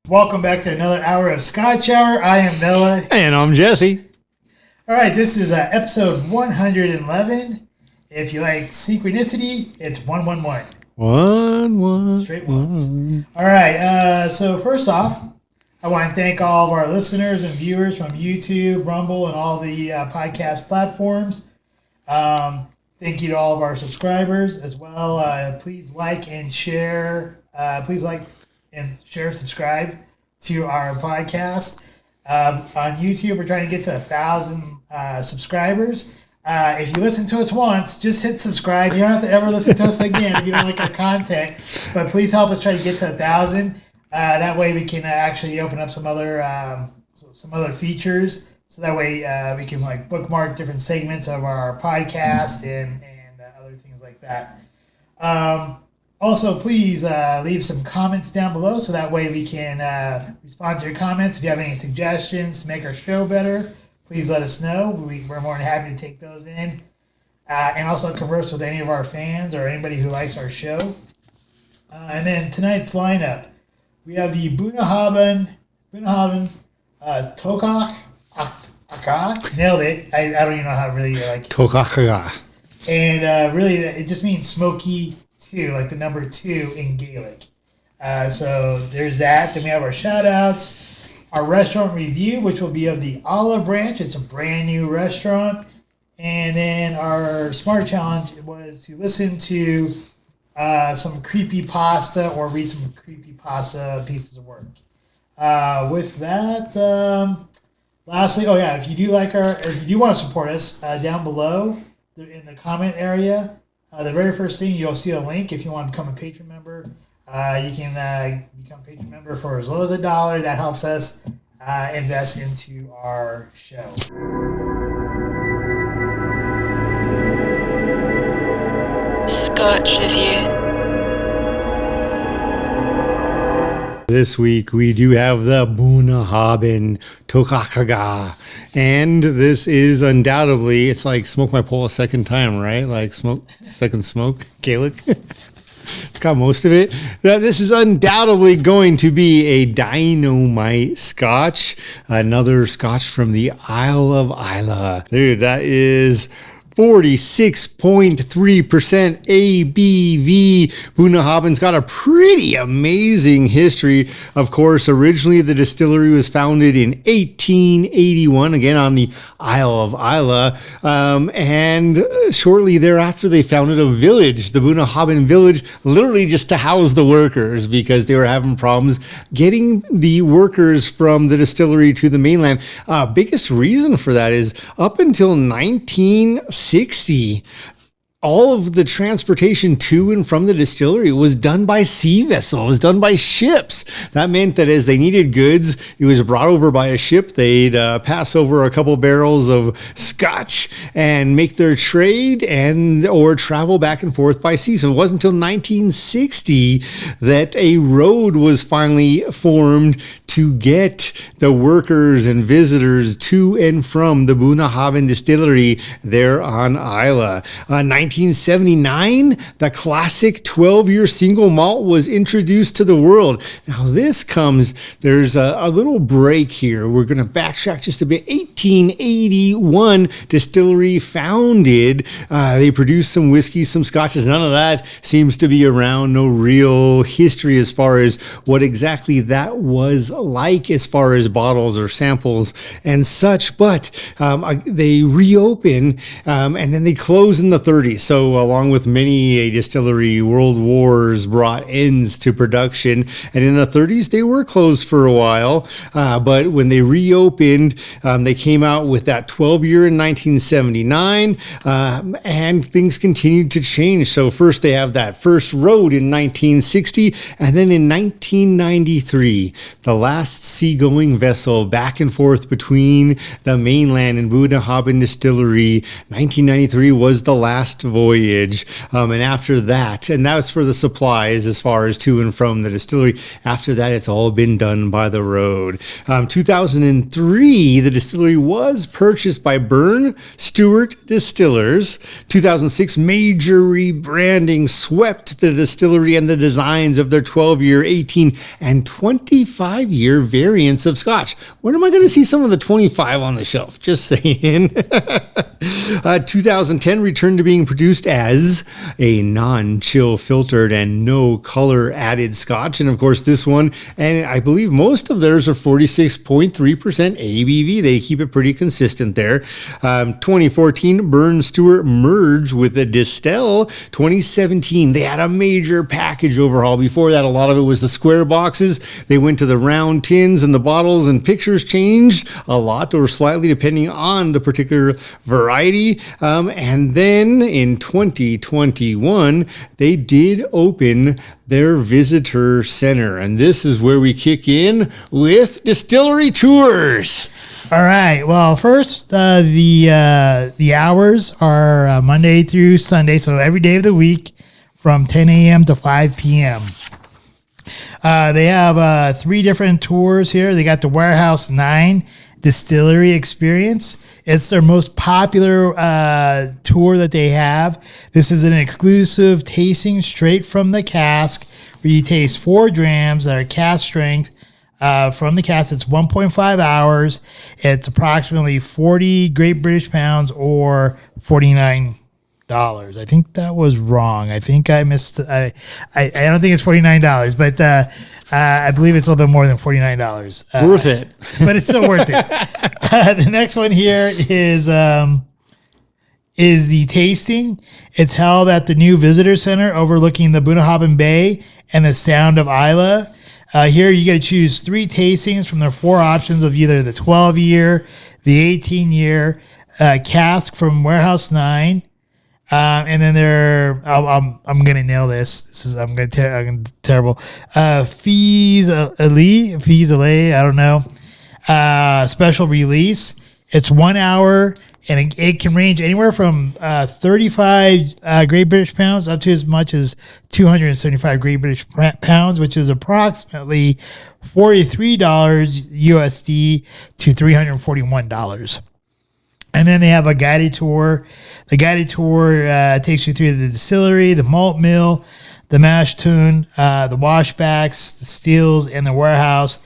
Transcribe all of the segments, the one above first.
Welcome back to another hour of Scotch Hour. I am Noah. And I'm Jesse. All right, this is episode 111. If you like synchronicity, it's 111. Straight ones. All right, so first off, I want to thank all of our listeners and viewers from YouTube, Rumble, and all the podcast platforms. Thank you to all of our subscribers as well. Please like and share. Subscribe to our podcast. On YouTube, we're trying to get to 1,000 subscribers. If you listen to us once, just hit subscribe. You don't have to ever listen to us again if you don't like our content. But please help us try to get to 1,000. That way we can actually open up some other features. So that way we can like bookmark different segments of our podcast and other things like that. Also, please leave some comments down below so that way we can respond to your comments. If you have any suggestions to make our show better, please let us know. We're more than happy to take those in. And also converse with any of our fans or anybody who likes our show. And then tonight's lineup, we have the Bunnahabhain Toiteach A Dha. Nailed it. I don't even know how to really like Toiteach A Dha. And really, it just means smoky 2, like the number 2 in Gaelic. So there's that. Then we have our shout outs, our restaurant review, which will be of the Olive Branch. It's a brand new restaurant. And then our smart challenge was to listen to some creepypasta or read some creepypasta pieces of work. With that, lastly, if you do want to support us, down below in the comment area, the very first thing you'll see a link. If you want to become a Patron member, you can become a Patron member for as low as $1. That helps us invest into our show. Scotch Reviewed. This week we do have the Bunnahabhain Toiteach A Dha. And this is undoubtedly, it's like smoke my pole a second time, right? Like second smoke, Gaelic. It's got most of it. This is undoubtedly going to be a dynamite scotch. Another scotch from the Isle of Islay. Dude, that is 46.3% ABV. Bunnahabhain's got a pretty amazing history. Of course, originally the distillery was founded in 1881, again on the Isle of Islay. And shortly thereafter, they founded a village, the Bunnahabhain village, literally just to house the workers because they were having problems getting the workers from the distillery to the mainland. Biggest reason for that is up until 1960, all of the transportation to and from the distillery was done by sea vessel. It was done by ships. That meant that as they needed goods, it was brought over by a ship. They'd pass over a couple barrels of scotch and make their trade or travel back and forth by sea. So it wasn't until 1960 that a road was finally formed to get the workers and visitors to and from the Bunnahabhain distillery there on Islay. 1979, the classic 12-year single malt was introduced to the world. Now there's a little break here. We're going to backtrack just a bit. 1881, distillery founded. They produced some whiskeys, some scotches. None of that seems to be around. No real history as far as what exactly that was like as far as bottles or samples and such. But they reopened and then they closed in the 30s. So along with many distillery, world wars brought ends to production. And in the 30s, they were closed for a while. But when they reopened, they came out with that 12-year in 1979. And things continued to change. So first they have that first road in 1960. And then in 1993, the last seagoing vessel back and forth between the mainland and Bunnahabhain distillery. 1993 was the last voyage. And after that, and that was for the supplies as far as to and from the distillery. After that, it's all been done by the road. 2003, the distillery was purchased by Burn Stewart Distillers. 2006, major rebranding swept the distillery and the designs of their 12-year, 18, and 25-year variants of Scotch. When am I going to see some of the 25 on the shelf? Just saying. 2010 returned to being produced as a non-chill filtered and no color added Scotch. And of course, this one, and I believe most of theirs are 46.3% ABV. They keep it pretty consistent there. 2014, Burn Stewart merged with the Distell. 2017, they had a major package overhaul. Before that, a lot of it was the square boxes. They went to the round tins and the bottles, and pictures changed a lot or slightly depending on the particular variety. And then in 2021, they did open their visitor center. And this is where we kick in with distillery tours. All right. Well, first, the hours are Monday through Sunday, so every day of the week from 10 a.m. to 5 p.m. They have 3 different tours here. They got the Warehouse 9 Distillery Experience. It's their most popular tour that they have. This is an exclusive tasting straight from the cask where you taste 4 drams that are cask strength. From the cask, it's 1.5 hours. It's approximately 40 Great British Pounds or $49. I think that was wrong. I think I missed. I don't think it's $49, but I believe it's a little bit more than $49. Worth it, but it's still worth it. The next one here is the tasting. It's held at the new visitor center overlooking the Bunnahabhain Bay and the Sound of Islay. Here you get to choose 3 tastings from their 4 options of either the 12-year, the 18-year cask from Warehouse 9. And then I'm gonna nail this. I'm terrible. Fees Alley. I don't know. Special release. It's 1 hour, and it can range anywhere from 35 Great British Pounds up to as much as 275 Great British Pounds, which is approximately $43 USD to $341. And then they have a guided tour. The guided tour takes you through the distillery, the malt mill, the mash tun, the washbacks, the stills, and the warehouse.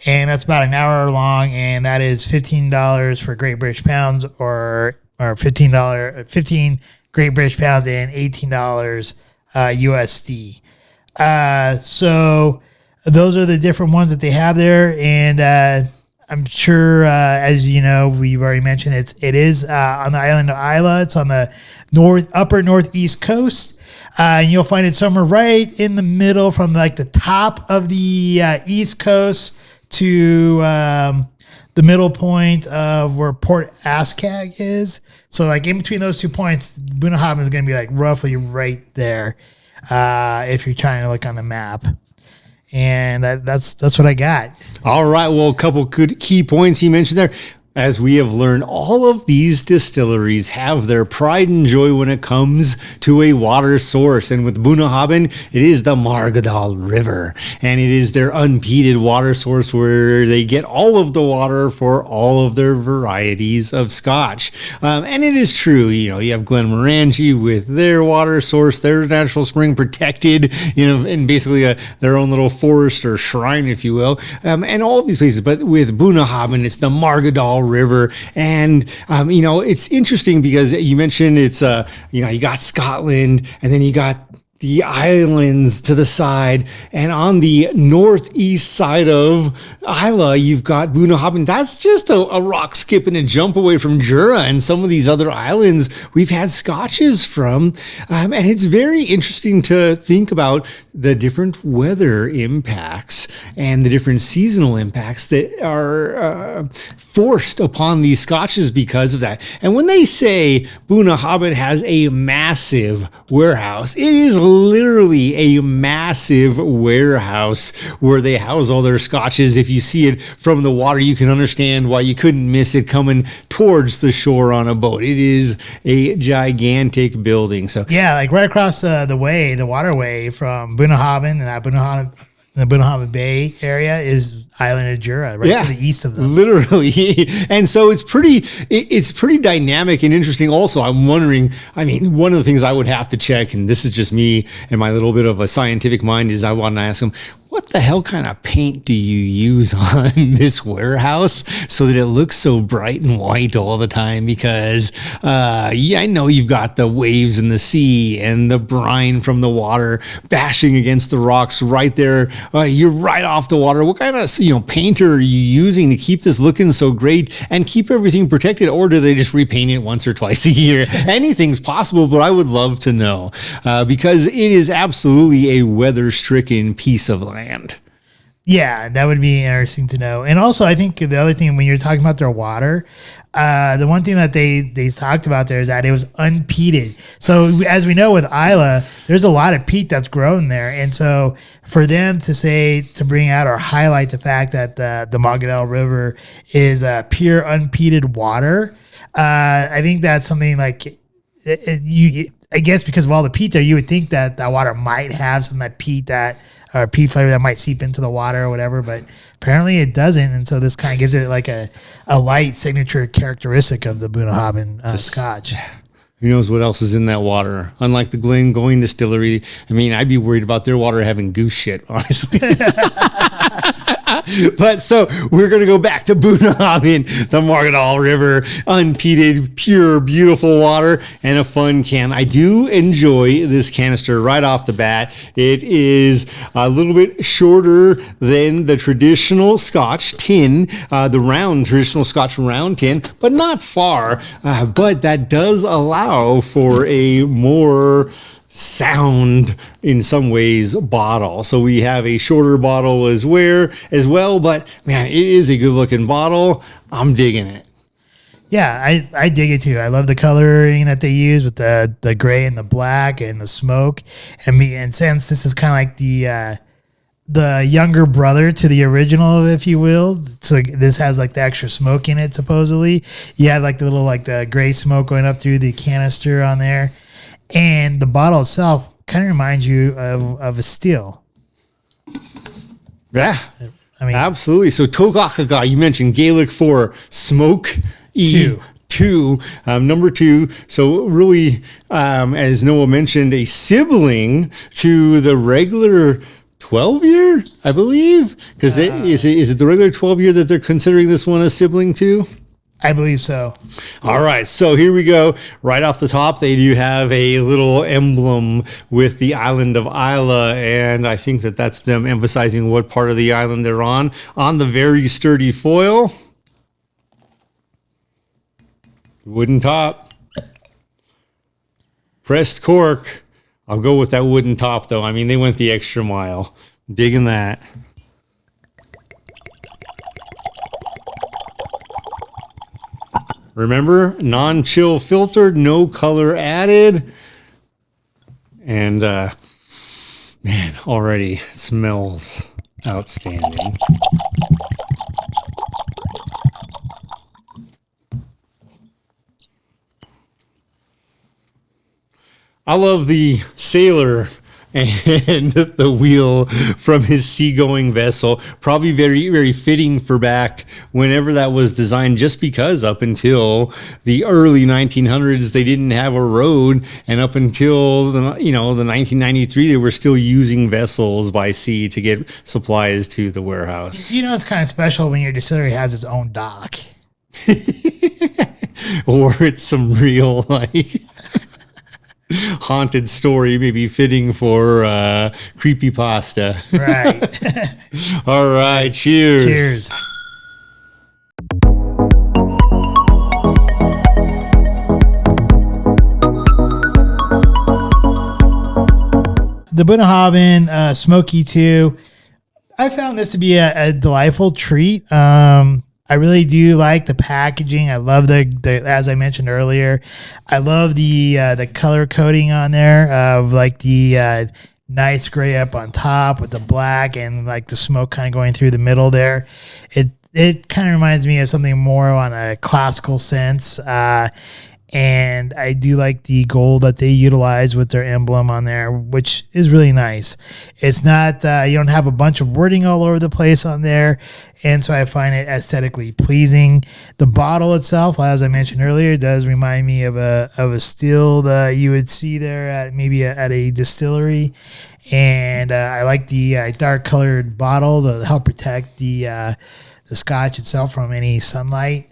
And that's about an hour long, and that is $15 for Great British Pounds or $15 Great British Pounds and $18 USD. So those are the different ones that they have there, and I'm sure, as you know, we've already mentioned it is on the island of Islay. It's on the upper northeast coast. And you'll find it somewhere right in the middle from like the top of the east coast to the middle point of where Port Askag is. So like in between those 2 points, Bunnahabhain is going to be like roughly right there if you're trying to look on the map. And that's what I got. All right. Well, a couple good key points he mentioned there. As we have learned, all of these distilleries have their pride and joy when it comes to a water source. And with Bunnahabhain, it is the Margadal River. And it is their unimpeded water source where they get all of the water for all of their varieties of Scotch. And it is true, you have Glenmorangie with their water source, their natural spring protected, in basically their own little forest or shrine, if you will. And all of these places. But with Bunnahabhain, it's the Margadal River. And it's interesting because you mentioned it's you got Scotland, and then you got the islands to the side, and on the northeast side of Islay, you've got Bunnahabhain. That's just a rock, skip, and a jump away from Jura and some of these other islands we've had scotches from. And it's very interesting to think about the different weather impacts and the different seasonal impacts that are forced upon these scotches because of that. And when they say Bunnahabhain has a massive warehouse, it is literally a massive warehouse where they house all their scotches. If you see it from the water, you can understand why you couldn't miss it coming towards the shore on a boat. It is a gigantic building. So yeah, like right across the waterway from Bunnahabhain and the Bunnahabhain Bay area is Island of Jura, right to the east of them. Literally. And so it's pretty dynamic and interesting. Also, I'm wondering, I mean, one of the things I would have to check, and this is just me and my little bit of a scientific mind, is I want to ask them, what the hell kind of paint do you use on this warehouse so that it looks so bright and white all the time? Because, I know you've got the waves in the sea and the brine from the water bashing against the rocks right there. You're right off the water. What kind of, painter are you using to keep this looking so great and keep everything protected? Or do they just repaint it once or twice a year? Anything's possible, but I would love to know because it is absolutely a weather-stricken piece of land. Yeah, that would be interesting to know. And also, I think the other thing when you're talking about their water, the one thing that they talked about there is that it was unpeated. So as we know with Isla, there's a lot of peat that's grown there. And so for them to bring out or highlight the fact that the Mogadal River is pure unpeated water, I think that's something like I guess because of all the peat there, you would think that that water might have some of that peat or peat flavor that might seep into the water or whatever, but apparently it doesn't. And so this kind of gives it like a light signature characteristic of the Bunnahabhain Scotch. Who knows what else is in that water? Unlike the Glengoyne distillery, I mean, I'd be worried about their water having goose shit, honestly. But so we're going to go back to Bunnahabhain, the Mogadal River, unpeated, pure, beautiful water, and a fun can. I do enjoy this canister right off the bat. It is a little bit shorter than the traditional Scotch tin, the traditional Scotch round tin, but not far. But that does allow for a more sound in some ways bottle. So we have a shorter bottle as well, but man, it is a good looking bottle. I'm digging it. Yeah, I dig it too. I love the coloring that they use with the gray and the black and the smoke. And since this is kind of like the younger brother to the original, if you will, so this has like the extra smoke in it supposedly. You have like the little the gray smoke going up through the canister on there. And the bottle itself kind of reminds you of a still. Yeah, I mean, absolutely. So Toiteach A Dha, you mentioned Gaelic for smoke. Two, number two. So really, as Noah mentioned, a sibling to the regular 12-year, I believe. Because is it the regular 12-year that they're considering this one a sibling to? I believe so. All right, so here we go. Right off the top, they do have a little emblem with the island of Isla, and I think that's them emphasizing what part of the island they're on the very sturdy foil. Wooden top. Pressed cork. I'll go with that wooden top, though. I mean, they went the extra mile. Digging that. Remember, non-chill filtered, no color added. And, man, already smells outstanding. I love the sailor and the wheel from his seagoing vessel. Probably very, very fitting for back whenever that was designed, just because up until the early 1900s, they didn't have a road. And up until the 1993, they were still using vessels by sea to get supplies to the warehouse. It's kind of special when your distillery has its own dock. Or it's some real, haunted story, maybe fitting for Creepypasta. Right. All right. Cheers. Cheers. The Bunnahabhain Smoky 2. I found this to be a delightful treat. I really do like the packaging. I love the as I mentioned earlier, I love the color coding on there of like the nice gray up on top with the black and like the smoke kind of going through the middle there. It kind of reminds me of something more on a classical sense. And I do like the gold that they utilize with their emblem on there, which is really nice. It's not, you don't have a bunch of wording all over the place on there. And so I find it aesthetically pleasing. The bottle itself, as I mentioned earlier, does remind me of a still that you would see there at maybe at a distillery. And I like the dark colored bottle to help protect the scotch itself from any sunlight.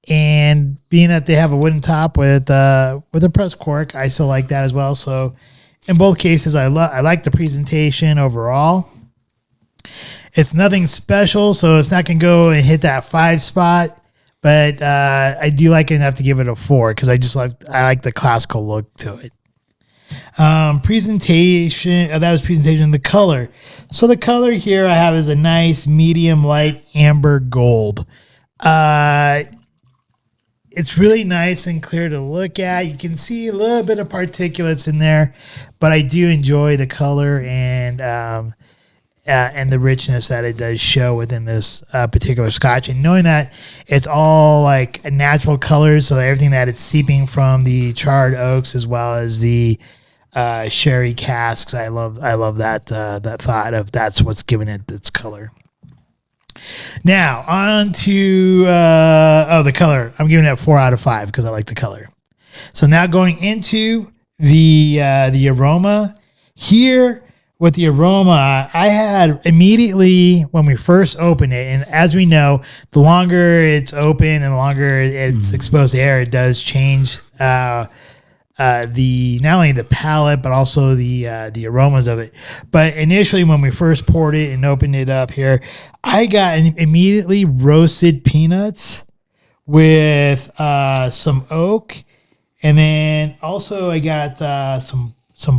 And being that they have a wooden top with a pressed cork, I still like that as well. So in both cases, I like the presentation overall. It's nothing special, so it's not going to go and hit that 5 spot. But I do like it enough to give it a 4 because I like the classical look to it. Presentation, that was presentation. The color. So the color here I have is a nice medium light amber gold. It's really nice and clear to look at. You can see a little bit of particulates in there, but I do enjoy the color and the richness that it does show within this particular scotch. And knowing that it's all like a natural colors, so everything that it's seeping from the charred oaks as well as the sherry casks. I love that thought of that's what's giving it its color. Now, on to the color. I'm giving it a 4 out of 5 because I like the color. So now going into the aroma. Here with the aroma, I had immediately when we first opened it, and as we know, the longer it's open and the longer it's exposed to air, it does change the not only the palate but also the aromas of it. But initially, when we first poured it and opened it up here, I got immediately roasted peanuts with some oak, and then also I got some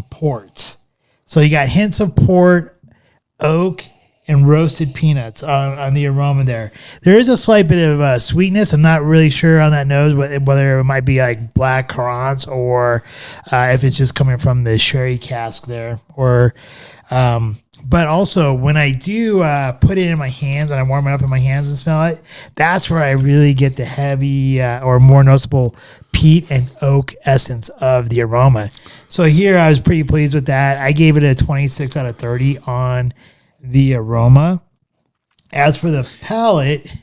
port. So you got hints of port, oak, and roasted peanuts on the aroma there. There is a slight bit of sweetness. I'm not really sure on that nose whether it might be like black currants or if it's just coming from the sherry cask there. But also when I do put it in my hands and I warm it up in my hands and smell it, that's where I really get the heavy or more noticeable peat and oak essence of the aroma. So here I was pretty pleased with that. I gave it a 26 out of 30 on the aroma. As for the palate,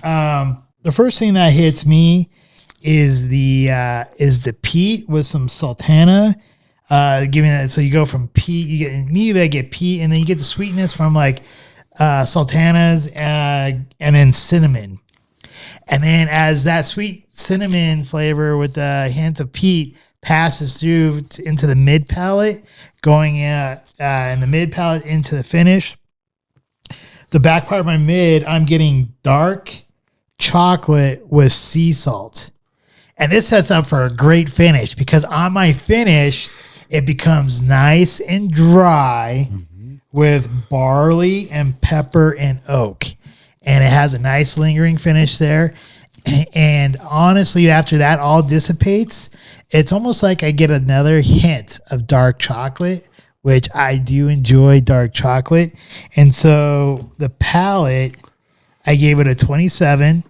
the first thing that hits me is the peat with some sultana. Giving that, so you go from peat, you get immediately I get peat, and then you get the sweetness from like sultanas and then cinnamon. And then as that sweet cinnamon flavor with the hint of peat passes through into the mid palate, going in the mid palate into the finish, the back part of my mid, I'm getting dark chocolate with sea salt. And this sets up for a great finish because on my finish, it becomes nice and dry with barley and pepper and oak. And it has a nice lingering finish there. And honestly, after that all dissipates, it's almost like I get another hint of dark chocolate, which I do enjoy dark chocolate. And so the palate, I gave it a 27.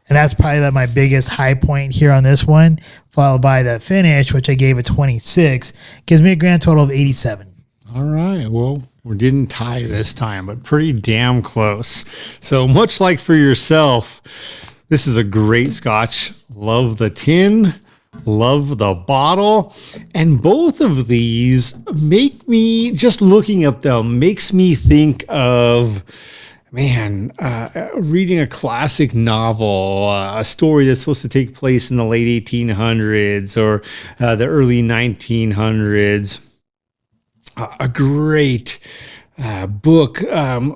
And that's probably my biggest high point here on this one, followed by the finish, which I gave a 26. Gives me a grand total of 87. All right. Well, we didn't tie this time, but pretty damn close. So much like for yourself, this is a great scotch. Love the tin. Love the bottle. And both of these make me, just looking at them, makes me think of... reading a classic novel, a story that's supposed to take place in the late 1800s or the early 1900s. A great book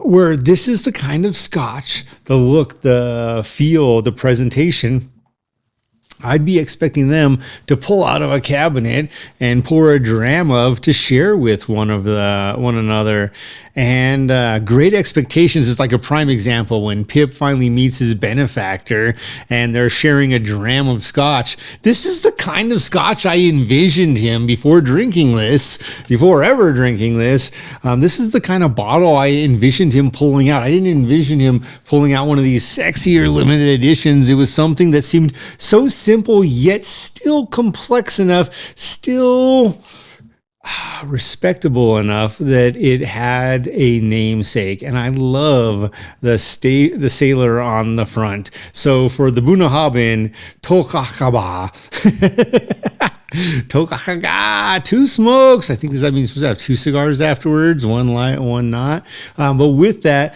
where this is the kind of scotch, the look, the feel, the presentation. I'd be expecting them to pull out of a cabinet and pour a dram of to share with one another. And Great Expectations is like a prime example when Pip finally meets his benefactor and they're sharing a dram of scotch. This is the kind of scotch I envisioned him before ever drinking this. This is the kind of bottle I envisioned him pulling out. I didn't envision him pulling out one of these sexier limited editions. It was something that seemed so simple, yet still complex enough, still respectable enough that it had a namesake. And I love the sailor on the front. So for the Bunnahabhain Toiteach A Dha, Toiteach A Dha, 2 smokes. I think that means supposed to have 2 cigars afterwards, one light, one not. But with that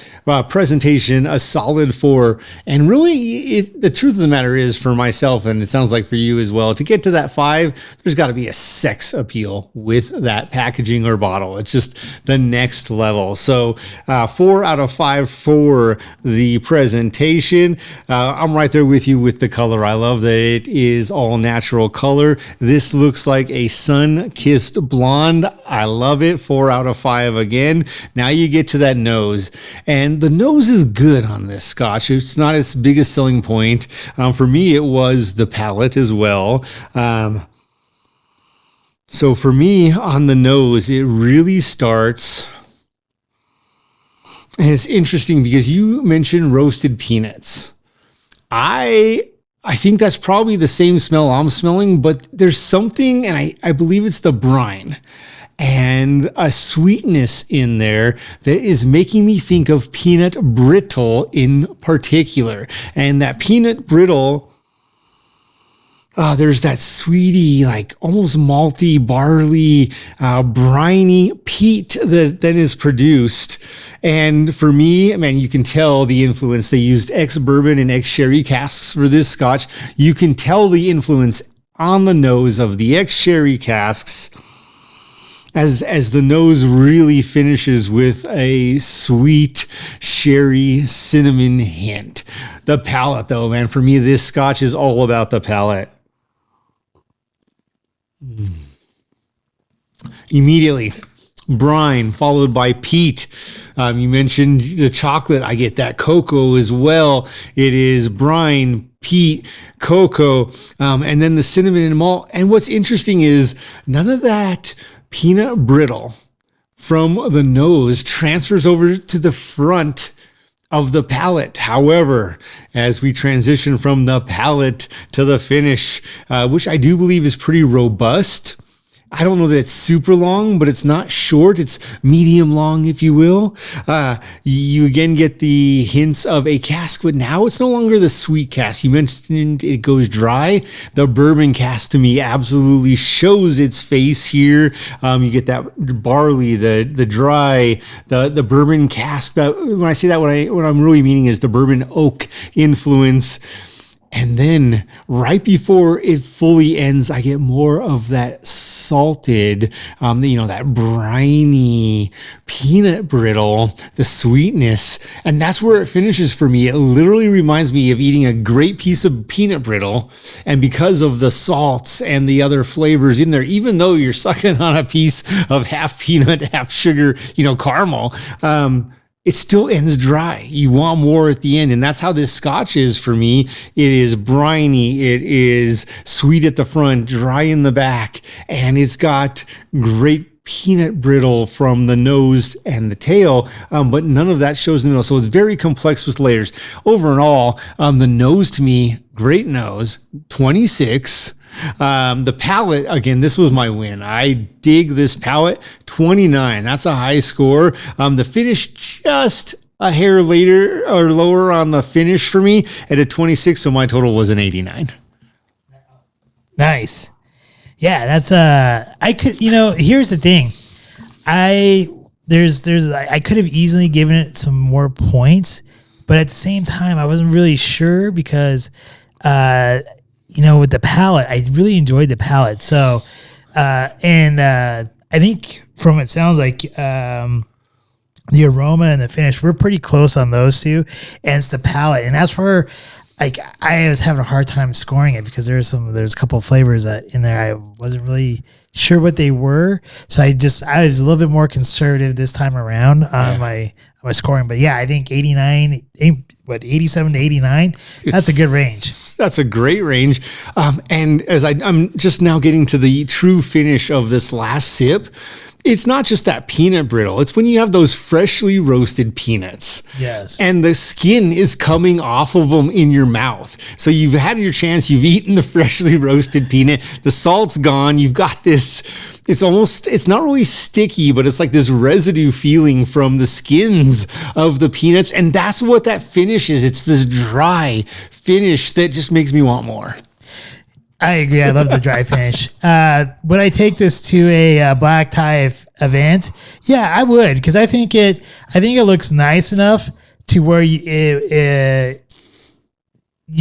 presentation, a solid 4. And really, the truth of the matter is, for myself, and it sounds like for you as well, to get to that 5, there's got to be a sex appeal with that packaging or bottle. It's just the next level. So 4 out of 5 for the presentation. I'm right there with you with the color. I love that it is all natural color. This looks like a sun-kissed blonde. I love it. 4 out of 5 again. Now you get to that nose. And the nose is good on this scotch. It's not its biggest selling point. For me, it was the palate as well. So for me, on the nose, it really starts... And it's interesting because you mentioned roasted peanuts. I think that's probably the same smell I'm smelling, but there's something, and I believe it's the brine and a sweetness in there that is making me think of peanut brittle in particular. And that peanut brittle, there's that sweety, like almost malty, barley, briny peat that then is produced. And for me, man, you can tell the influence. They used ex-bourbon and ex-sherry casks for this scotch. You can tell the influence on the nose of the ex-sherry casks as the nose really finishes with a sweet sherry cinnamon hint. The palate, though, man, for me, this scotch is all about the palate. Immediately, brine followed by peat. You mentioned the chocolate. I get that cocoa as well. It is brine, peat, cocoa, and then the cinnamon and malt. And what's interesting is none of that peanut brittle from the nose transfers over to the front of the palate. However, as we transition from the palate to the finish, which I do believe is pretty robust, I don't know that it's super long, but it's not short. It's medium long, if you will. You again get the hints of a cask, but now it's no longer the sweet cask. You mentioned it goes dry. The bourbon cask to me absolutely shows its face here. You get that barley, the dry, the bourbon cask. When I say that, what I'm really meaning is the bourbon oak influence. And then right before it fully ends, I get more of that salted, that briny peanut brittle, the sweetness. And that's where it finishes for me. It literally reminds me of eating a great piece of peanut brittle. And because of the salts and the other flavors in there, even though you're sucking on a piece of half peanut, half sugar, caramel, it still ends dry. You want more at the end. And that's how this scotch is for me. It is briny. It is sweet at the front, dry in the back. And it's got great peanut brittle from the nose and the tail. But none of that shows in the middle. So it's very complex with layers. Overall, the nose to me, great nose, 26. The palate, again, this was my win. I dig this palate, 29. That's a high score. The finish just a hair later or lower on the finish for me at a 26. So my total was an 89. Nice. Yeah, that's I could, here's the thing. I could have easily given it some more points, but at the same time, I wasn't really sure because, with the palate, I really enjoyed the palate. So, I think from it sounds like the aroma and the finish, we're pretty close on those two. And it's the palate. And that's where I was having a hard time scoring it because there's a couple of flavors that in there I wasn't really sure what they were. So I was a little bit more conservative this time around on my scoring. But yeah, I think 87 to 89. That's a good range. That's a great range. And as I'm just now getting to the true finish of this last sip, it's not just that peanut brittle. It's when you have those freshly roasted peanuts. Yes. And the skin is coming off of them in your mouth. So you've had your chance. You've eaten the freshly roasted peanut. The salt's gone. You've got this, it's not really sticky, but it's like this residue feeling from the skins of the peanuts. And that's what that finish is. It's this dry finish that just makes me want more. I agree. I love the dry finish. Would I take this to a black tie event? Yeah, I would, because I think it looks nice enough to where you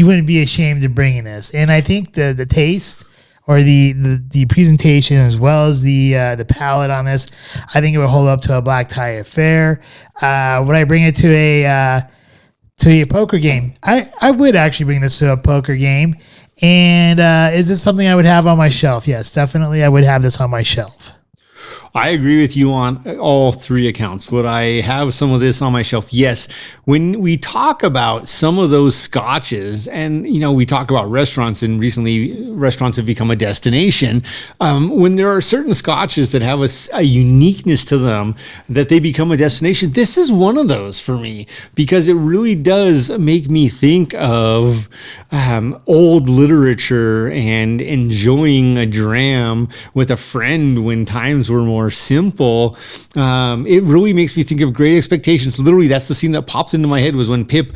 wouldn't be ashamed of bringing this. And I think the taste or the presentation as well as the palette on this, I think it would hold up to a black tie affair. Would I bring it to a poker game? I would actually bring this to a poker game. And is this something I would have on my shelf? Yes, definitely I would have this on my shelf. I agree with you on all three accounts. Would I have some of this on my shelf? Yes. When we talk about some of those scotches, and we talk about restaurants, and recently restaurants have become a destination. When there are certain scotches that have a uniqueness to them that they become a destination, this is one of those for me, because it really does make me think of old literature and enjoying a dram with a friend when times were more simple. It really makes me think of Great Expectations. Literally, that's the scene that popped into my head, was when Pip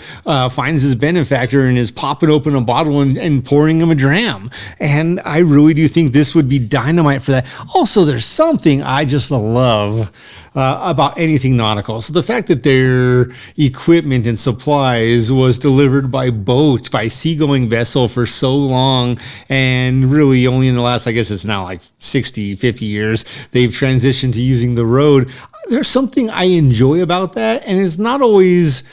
finds his benefactor and is popping open a bottle and pouring him a dram. And I really do think this would be dynamite for that. Also, there's something I just love about anything nautical. So the fact that their equipment and supplies was delivered by boat, by seagoing vessel for so long, and really only in the last, I guess it's now like 60, 50 years, they've transitioned to using the road. There's something I enjoy about that. And it's not always,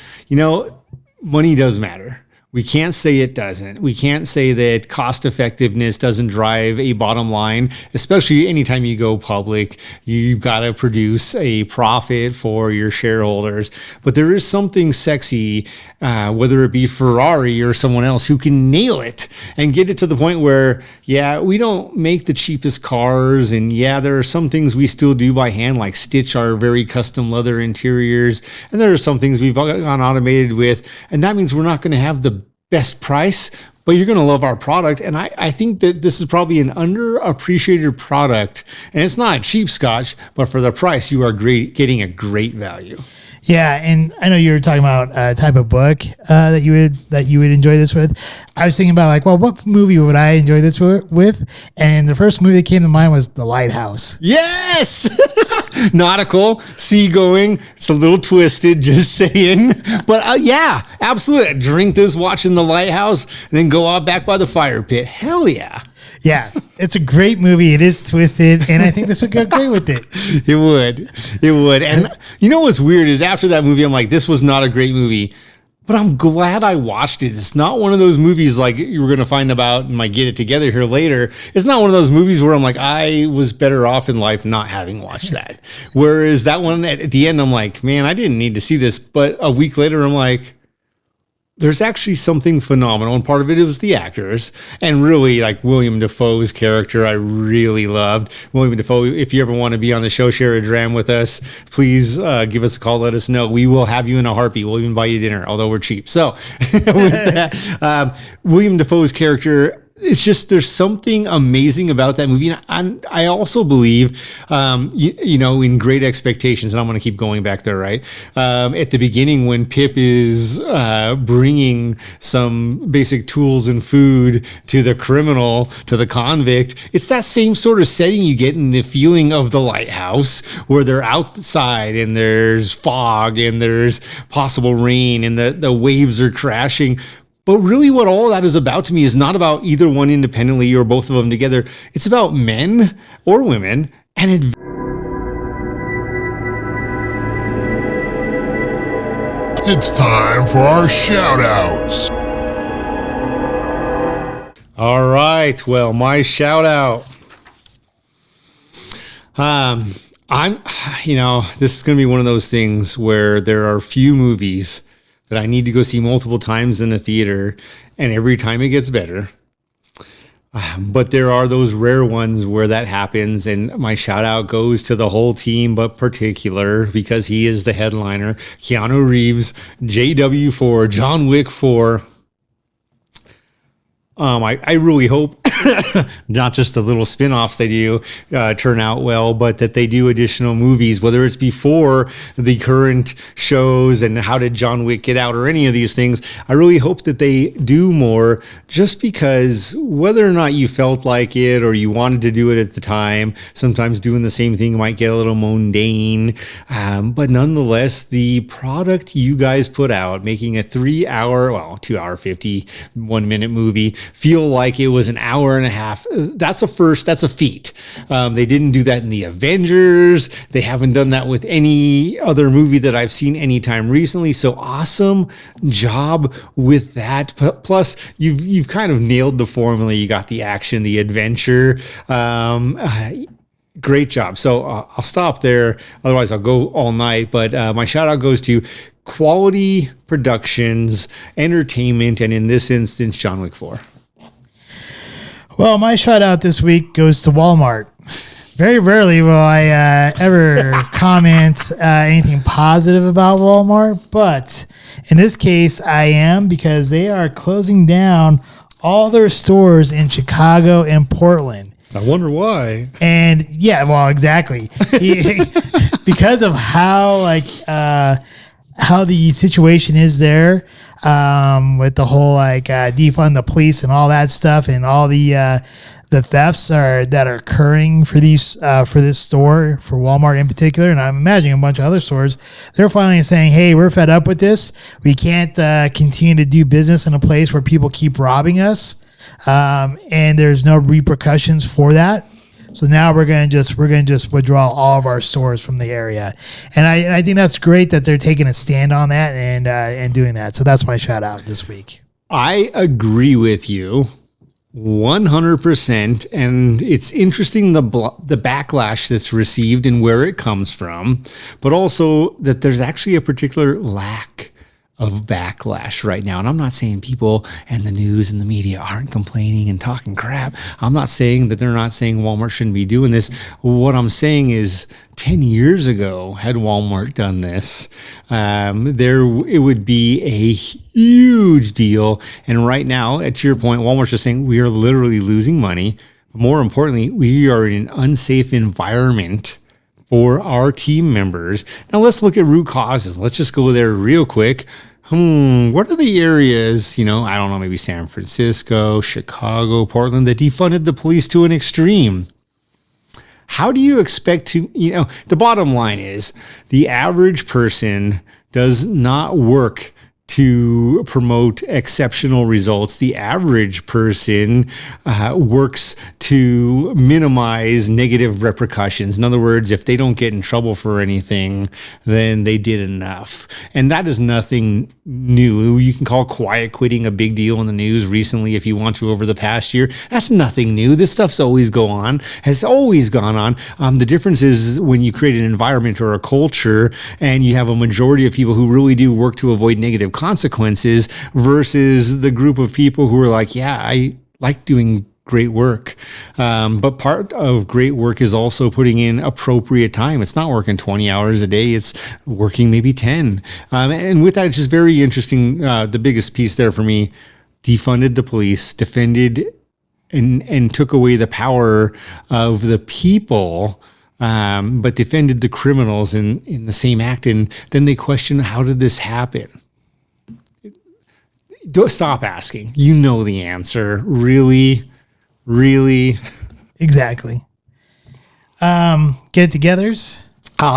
money does matter. We can't say it doesn't. We can't say that cost effectiveness doesn't drive a bottom line, especially anytime you go public. You've got to produce a profit for your shareholders. But there is something sexy, whether it be Ferrari or someone else, who can nail it and get it to the point where, we don't make the cheapest cars. And there are some things we still do by hand, like stitch our very custom leather interiors. And there are some things we've gone automated with. And that means we're not going to have the best price, but you're going to love our product. And I think that this is probably an underappreciated product, and it's not a cheap scotch, but for the price, you are getting a great value. Yeah, and I know you were talking about a type of book that you would enjoy this with. I was thinking about what movie would I enjoy this with? And the first movie that came to mind was The Lighthouse. Yes! Nautical, seagoing. It's a little twisted, just saying. But absolutely. Drink this watching The Lighthouse, and then go out back by the fire pit. Hell yeah. Yeah, it's a great movie. It is twisted, and I think this would go great with it. It would. And you know what's weird is after that movie, I'm like, this was not a great movie. But I'm glad I watched it. It's not one of those movies like you were going to find about and might get it together here later. It's not one of those movies where I'm like, I was better off in life not having watched that. Whereas that one at the end, I'm like, man, I didn't need to see this. But a week later, I'm like, there's actually something phenomenal. And part of it was the actors. And really, like William Dafoe's character, I really loved. William Dafoe, if you ever want to be on the show, share a dram with us, please give us a call. Let us know. We will have you in a heartbeat. We'll even buy you dinner, although we're cheap. So with that, William Dafoe's character, it's just, there's something amazing about that movie. And I also believe, in Great Expectations, and I'm going to keep going back there, right? At the beginning, when Pip is bringing some basic tools and food to the criminal, to the convict, it's that same sort of setting you get in the feeling of The Lighthouse, where they're outside and there's fog and there's possible rain and the waves are crashing. But really what all that is about to me is not about either one independently or both of them together. It's about men or women and It's time for our shout-outs. All right. Well, my shout-out This is going to be one of those things where there are few movies that I need to go see multiple times in a theater, and every time it gets better. But there are those rare ones where that happens, and my shout out goes to the whole team, but particular because he is the headliner. Keanu Reeves, JW4, John Wick 4. I really hope not just the little spin-offs they do turn out well, but that they do additional movies, whether it's before the current shows and How Did John Wick Get Out or any of these things. I really hope that they do more, just because whether or not you felt like it or you wanted to do it at the time, sometimes doing the same thing might get a little mundane. But nonetheless, the product you guys put out, making a 2 hour 51 minute movie feel like it was an hour and a half. That's a first. That's a feat. They didn't do that in the Avengers. They haven't done that with any other movie that I've seen anytime recently. So awesome job with that. Plus, you've kind of nailed the formula. You got the action, the adventure. Great job. So I'll stop there. Otherwise, I'll go all night. But my shout out goes to Quality Productions, Entertainment, and in this instance, John Wick 4. Well, my shout out this week goes to Walmart. Very rarely will I ever comment anything positive about Walmart, but in this case, I am, because they are closing down all their stores in Chicago and Portland. I wonder why. And yeah, well, exactly. Because of how the situation is there, with the whole defund the police and all that stuff, and all the thefts that are occurring for this store, for Walmart in particular, and I'm imagining a bunch of other stores, they're finally saying, hey, we're fed up with this. We can't continue to do business in a place where people keep robbing us, and there's no repercussions for that. So now we're gonna just withdraw all of our stores from the area, and I think that's great that they're taking a stand on that and doing that. So that's my shout out this week. I agree with you 100%, and it's interesting the backlash that's received and where it comes from, but also that there's actually a particular lack of backlash right now. And I'm not saying people and the news and the media aren't complaining and talking crap. I'm not saying that they're not saying Walmart shouldn't be doing this. What I'm saying is 10 years ago, had Walmart done this, it would be a huge deal. And right now, at your point, Walmart's just saying we are literally losing money. More importantly, we are in an unsafe environment for our team members. Now let's look at root causes. Let's just go there real quick. What are the areas, I don't know, maybe San Francisco, Chicago, Portland, that defunded the police to an extreme? How do you expect to, the bottom line is the average person does not work to promote exceptional results. The average person works to minimize negative repercussions. In other words, if they don't get in trouble for anything, then they did enough. And that is nothing new. You can call quiet quitting a big deal in the news recently if you want to over the past year. That's nothing new. This stuff's has always gone on. The difference is when you create an environment or a culture and you have a majority of people who really do work to avoid negative consequences versus the group of people who are like, yeah, I like doing great work. But part of great work is also putting in appropriate time. It's not working 20 hours a day. It's working maybe 10. And with that, it's just very interesting. The biggest piece there for me, defunded the police, defended and took away the power of the people, but defended the criminals in the same act. And then they question, how did this happen? Don't stop asking. You know the answer. Really? Exactly. Get it togethers.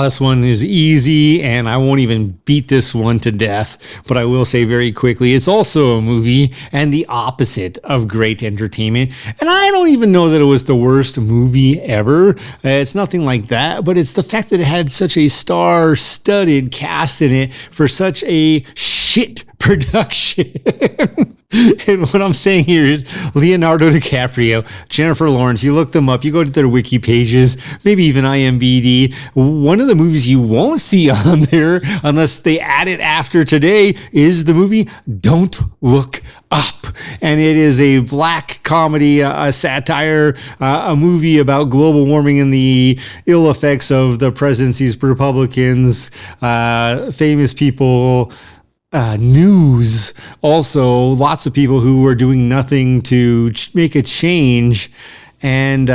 This one is easy, and I won't even beat this one to death, but I will say very quickly, it's also a movie and the opposite of great entertainment. And I don't even know that it was the worst movie ever. It's nothing like that, but it's the fact that it had such a star-studded cast in it for such a shit production. And what I'm saying here is Leonardo DiCaprio, Jennifer Lawrence, you look them up, you go to their wiki pages, maybe even IMDb. One of the movies you won't see on there unless they add it after today is the movie Don't Look Up. And it is a black comedy, a satire, a movie about global warming and the ill effects of the presidency's Republicans, famous people, news, also lots of people who were doing nothing to make a change. And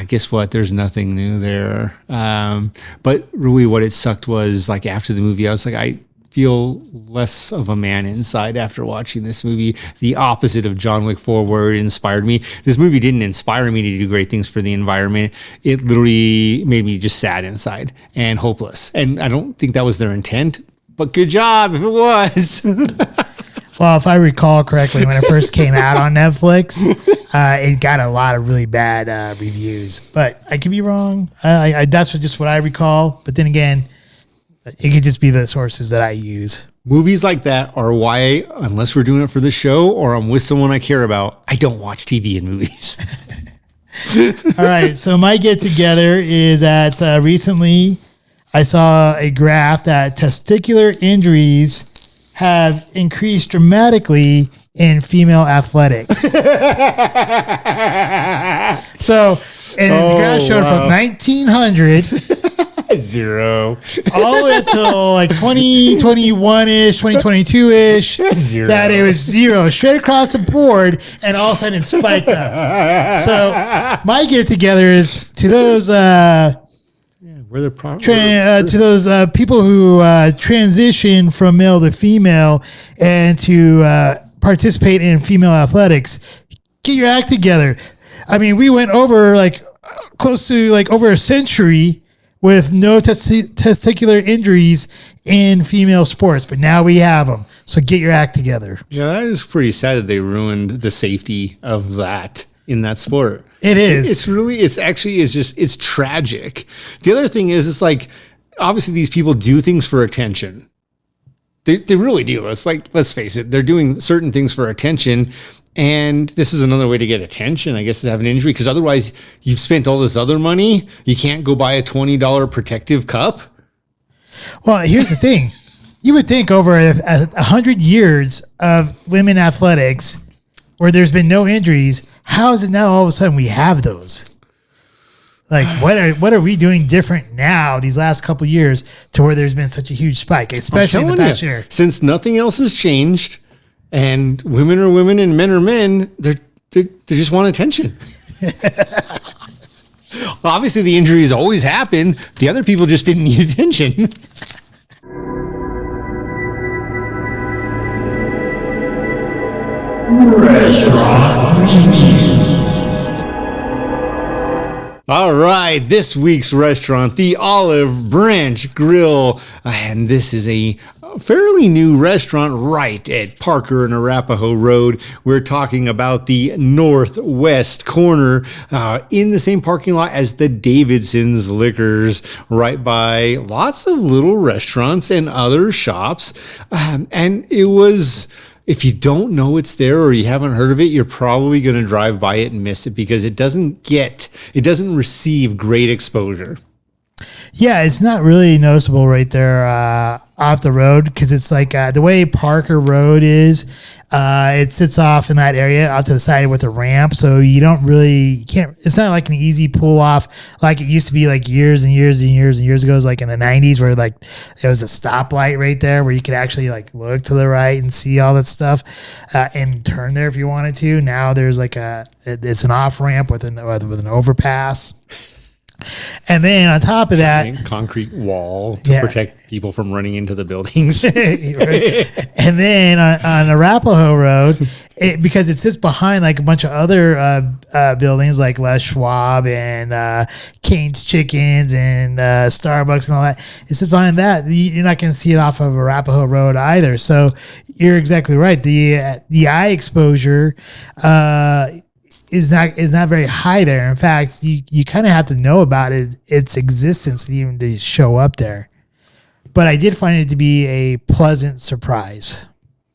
guess what? There's nothing new there. But really what it sucked was like after the movie, I was like, I feel less of a man inside after watching this movie. The opposite of John Wick 4, where it inspired me. This movie didn't inspire me to do great things for the environment. It literally made me just sad inside and hopeless. And I don't think that was their intent. But good job if it was. Well, if I recall correctly, when it first came out on Netflix, it got a lot of really bad reviews. But I could be wrong. That's just what I recall. But then again, it could just be the sources that I use. Movies like that are why, unless we're doing it for the show or I'm with someone I care about, I don't watch TV and movies. All right. So my get together is that recently I saw a graph that testicular injuries have increased dramatically in female athletics. So, and the graph showed from 1900 0 all the way up till like 2021-ish, 2022-ish, that it was 0 straight across the board, and all of a sudden it spiked up. So my get together is to those to those people who transition from male to female and to participate in female athletics. Get your act together. I mean, we went over like close to like over a century with no testicular injuries in female sports, but now we have them. So get your act together. Yeah, that is pretty sad that they ruined the safety of that in that sport. It is. It's tragic. The other thing is, it's like, obviously these people do things for attention. They really do. It's like, let's face it, they're doing certain things for attention. And this is another way to get attention, I guess, is have an injury. Because otherwise you've spent all this other money. You can't go buy a $20 protective cup. Well, here's the thing. You would think over 100 years of women athletics where there's been no injuries, how is it now all of a sudden we have those? Like, what are we doing different now these last couple of years to where there's been such a huge spike, especially in the past year? Since nothing else has changed, and women are women and men are men, they just want attention. Obviously, the injuries always happen. The other people just didn't need attention. Restaurant Review. All right, this week's restaurant, the Olive Branch Grill, and this is a fairly new restaurant right at Parker and Arapahoe Road. We're talking about the northwest corner in the same parking lot as the Davidson's Liquors, right by lots of little restaurants and other shops. And it was... If you don't know it's there or you haven't heard of it, you're probably going to drive by it and miss it because it doesn't receive great exposure. Yeah, it's not really noticeable right there off the road because it's like the way Parker Road is, it sits off in that area out to the side with a ramp. So it's not like an easy pull off like it used to be like years and years and years and years ago. It was like in the 90s where like there was a stoplight right there where you could actually like look to the right and see all that stuff and turn there if you wanted to. Now there's like it's an off ramp with an overpass. And then on top of that, concrete wall to protect people from running into the buildings. And then on Arapahoe Road, because it sits behind like a bunch of other buildings like Les Schwab and Cane's Chickens and Starbucks and all that. It sits behind that. You're not going to see it off of Arapahoe Road either. So you're exactly right. The eye exposure is not very high there. In fact, you kind of have to know about its existence even to show up there. But I did find it to be a pleasant surprise.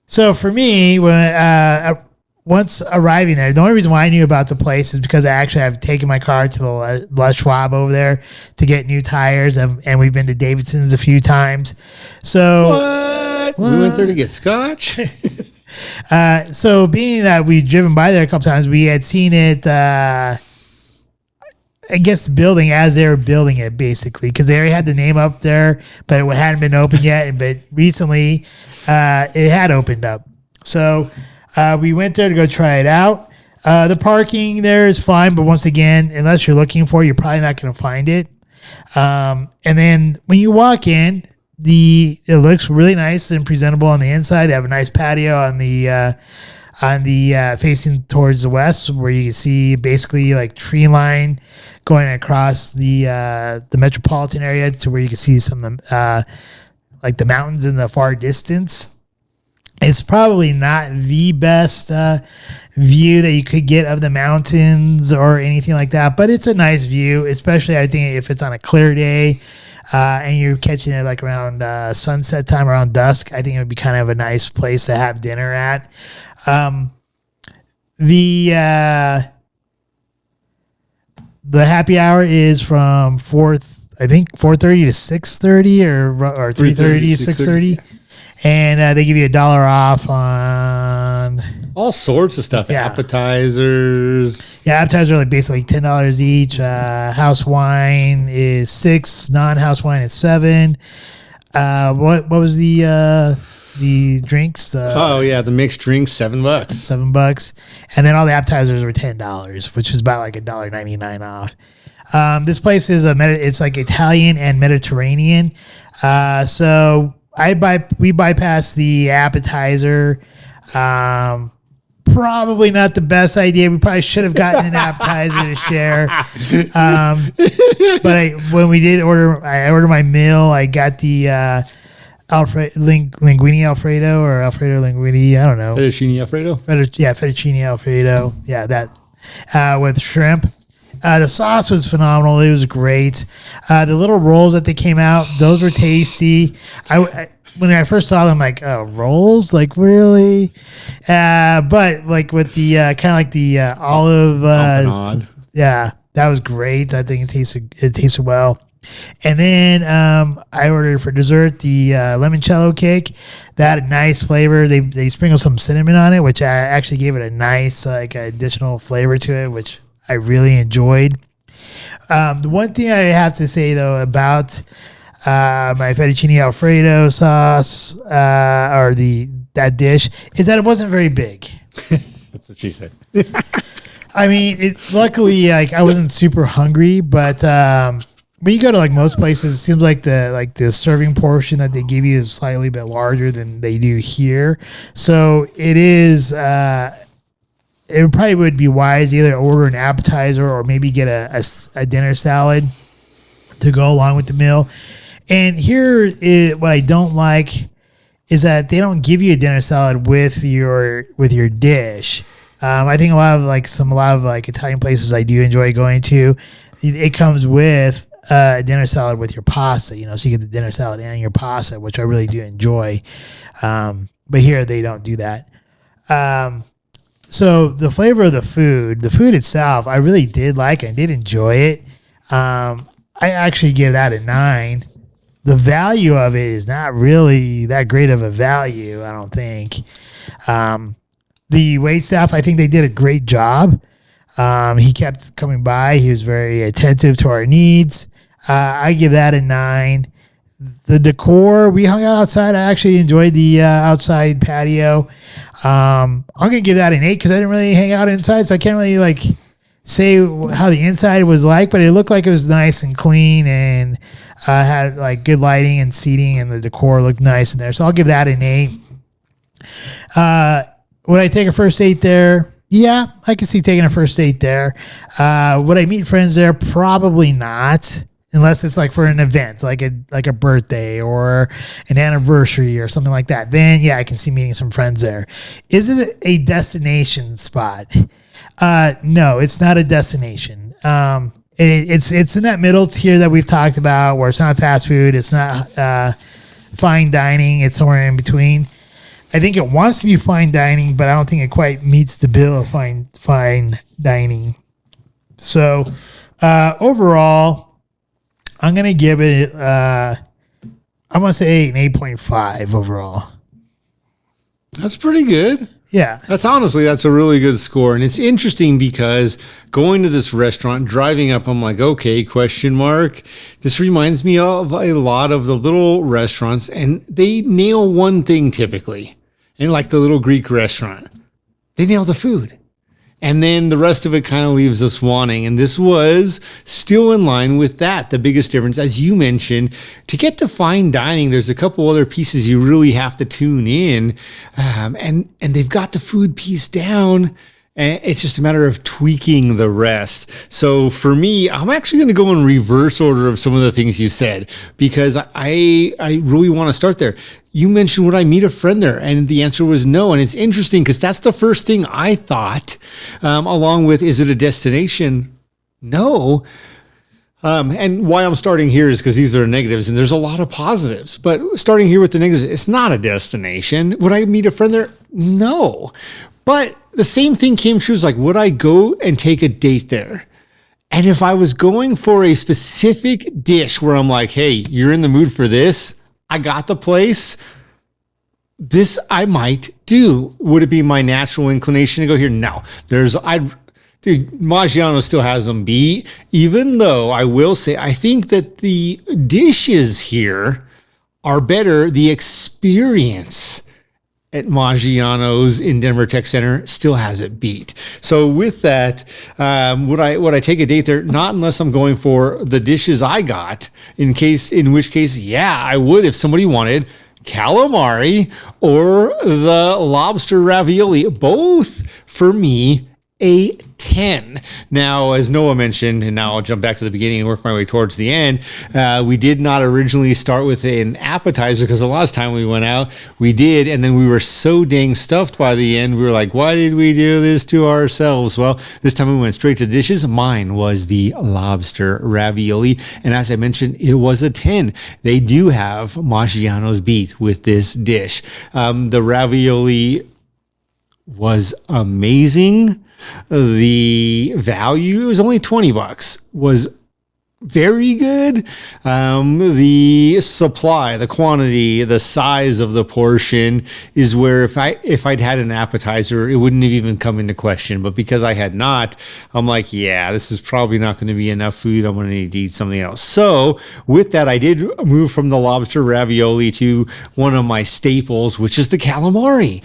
So for me, when once arriving there, the only reason why I knew about the place is because I actually have taken my car to the Les Schwab over there to get new tires, and we've been to Davidson's a few times. So What? We went there to get scotch? so being that we'd driven by there a couple times, we had seen it. I guess the building as they were building it, basically, because they already had the name up there, but it hadn't been opened yet. But recently, it had opened up. So we went there to go try it out. The parking there is fine, but once again, unless you're looking for it, you're probably not going to find it. And then when you walk in, it looks really nice and presentable on the inside. They have a nice patio on the facing towards the west, where you can see basically like tree line going across the metropolitan area to where you can see some of the, like the mountains in the far distance. It's probably not the best view that you could get of the mountains or anything like that, but it's a nice view, especially I think if it's on a clear day and you're catching it like around sunset time, around dusk. I think it would be kind of a nice place to have dinner at. The happy hour is from 4:30 to 6:30 or 3:30 to 6:30. And they give you $1 off on All sorts of stuff. Yeah. Appetizers. Yeah, appetizers are like basically $10 each. House wine is $6. Non-house wine is $7. What was the drinks? The mixed drinks, $7. $7, and then all the appetizers were $10, which is about like $1.99 off. This place is it's like Italian and Mediterranean. So we bypassed the appetizer. Probably not the best idea. We probably should have gotten an appetizer to share. But when we did I ordered my meal. I got the linguine Alfredo or Alfredo linguine. I don't know. Fettuccine Alfredo? Fettuccine Alfredo. Yeah, that with shrimp. The sauce was phenomenal. It was great. The little rolls that they came out, those were tasty. When I first saw them, I'm like, oh, rolls? Like, really? But like with the kind of like the olive. Yeah, that was great. I think it tasted well. And then I ordered for dessert the limoncello cake. That had a nice flavor. They sprinkled some cinnamon on it, which I actually gave it a nice like additional flavor to it, which I really enjoyed. The one thing I have to say though about my fettuccine Alfredo sauce or that dish is that it wasn't very big. That's what she said. I mean, luckily, like I wasn't super hungry, but when you go to like most places, it seems like the serving portion that they give you is slightly bit larger than they do here. So it is. It probably would be wise to either order an appetizer or maybe get a dinner salad to go along with the meal. And what I don't like is that they don't give you a dinner salad with your dish. I think a lot of Italian places I do enjoy going to, it comes with a dinner salad with your pasta, so you get the dinner salad and your pasta, which I really do enjoy. But here they don't do that. So the flavor of the food itself, I really did like it. I did enjoy it. I actually give that a 9. The value of it is not really that great of a value, I don't think. The wait staff, I think they did a great job. He kept coming by. He was very attentive to our needs. I give that a 9. The decor, we hung out outside. I actually enjoyed the outside patio. I'm going to give that an 8 because I didn't really hang out inside, so I can't really say how the inside was like, but it looked like it was nice and clean and had like good lighting and seating, and the decor looked nice in there. So I'll give that an 8. Would I take a first date there? Yeah, I can see taking a first date there. Would I meet friends there? Probably not. Unless it's like for an event, like a birthday or an anniversary or something like that. Then, yeah, I can see meeting some friends there. Is it a destination spot? No, it's not a destination. It's in that middle tier that we've talked about where it's not fast food. It's not fine dining. It's somewhere in between. I think it wants to be fine dining, but I don't think it quite meets the bill of fine dining. So overall, I'm going to give it, I'm going to say an 8.5 overall. That's pretty good. Yeah. That's a really good score. And it's interesting because going to this restaurant, driving up, I'm like, okay, question mark. This reminds me of a lot of the little restaurants, and they nail one thing typically. And like the little Greek restaurant, they nail the food. And then the rest of it kind of leaves us wanting. And this was still in line with that. The biggest difference, as you mentioned, to get to fine dining, there's a couple other pieces you really have to tune in. And they've got the food piece down. And it's just a matter of tweaking the rest. So for me, I'm actually going to go in reverse order of some of the things you said, because I really want to start there. You mentioned, would I meet a friend there? And the answer was no. And it's interesting because that's the first thing I thought, along with, is it a destination? No. And why I'm starting here is because these are negatives and there's a lot of positives. But starting here with the negatives, it's not a destination. Would I meet a friend there? No. But the same thing came true. It's like, would I go and take a date there? And if I was going for a specific dish where I'm like, hey, you're in the mood for this, I got the place, this I might do. Would it be my natural inclination to go here? No. Dude, Maggiano still has them beat, even though I will say, I think that the dishes here are better. The experience at Maggiano's in Denver Tech Center still has it beat. So with that, would I take a date there? Not unless I'm going for the dishes I got. In which case, yeah, I would if somebody wanted calamari or the lobster ravioli. Both for me a 10. Now, as Noah mentioned, and now I'll jump back to the beginning and work my way towards the end, we did not originally start with an appetizer because the last time we went out, we did, and then we were so dang stuffed by the end, we were like, why did we do this to ourselves? Well, this time we went straight to dishes. Mine was the lobster ravioli, and as I mentioned, it was a 10. They do have Maggiano's beat with this dish. The ravioli was amazing. The value, it was only $20, was very good. The supply, the quantity, the size of the portion is where if I'd had an appetizer, it wouldn't have even come into question. But because I had not, I'm like, yeah, this is probably not going to be enough food. I'm going to need to eat something else. So with that, I did move from the lobster ravioli to one of my staples, which is the calamari.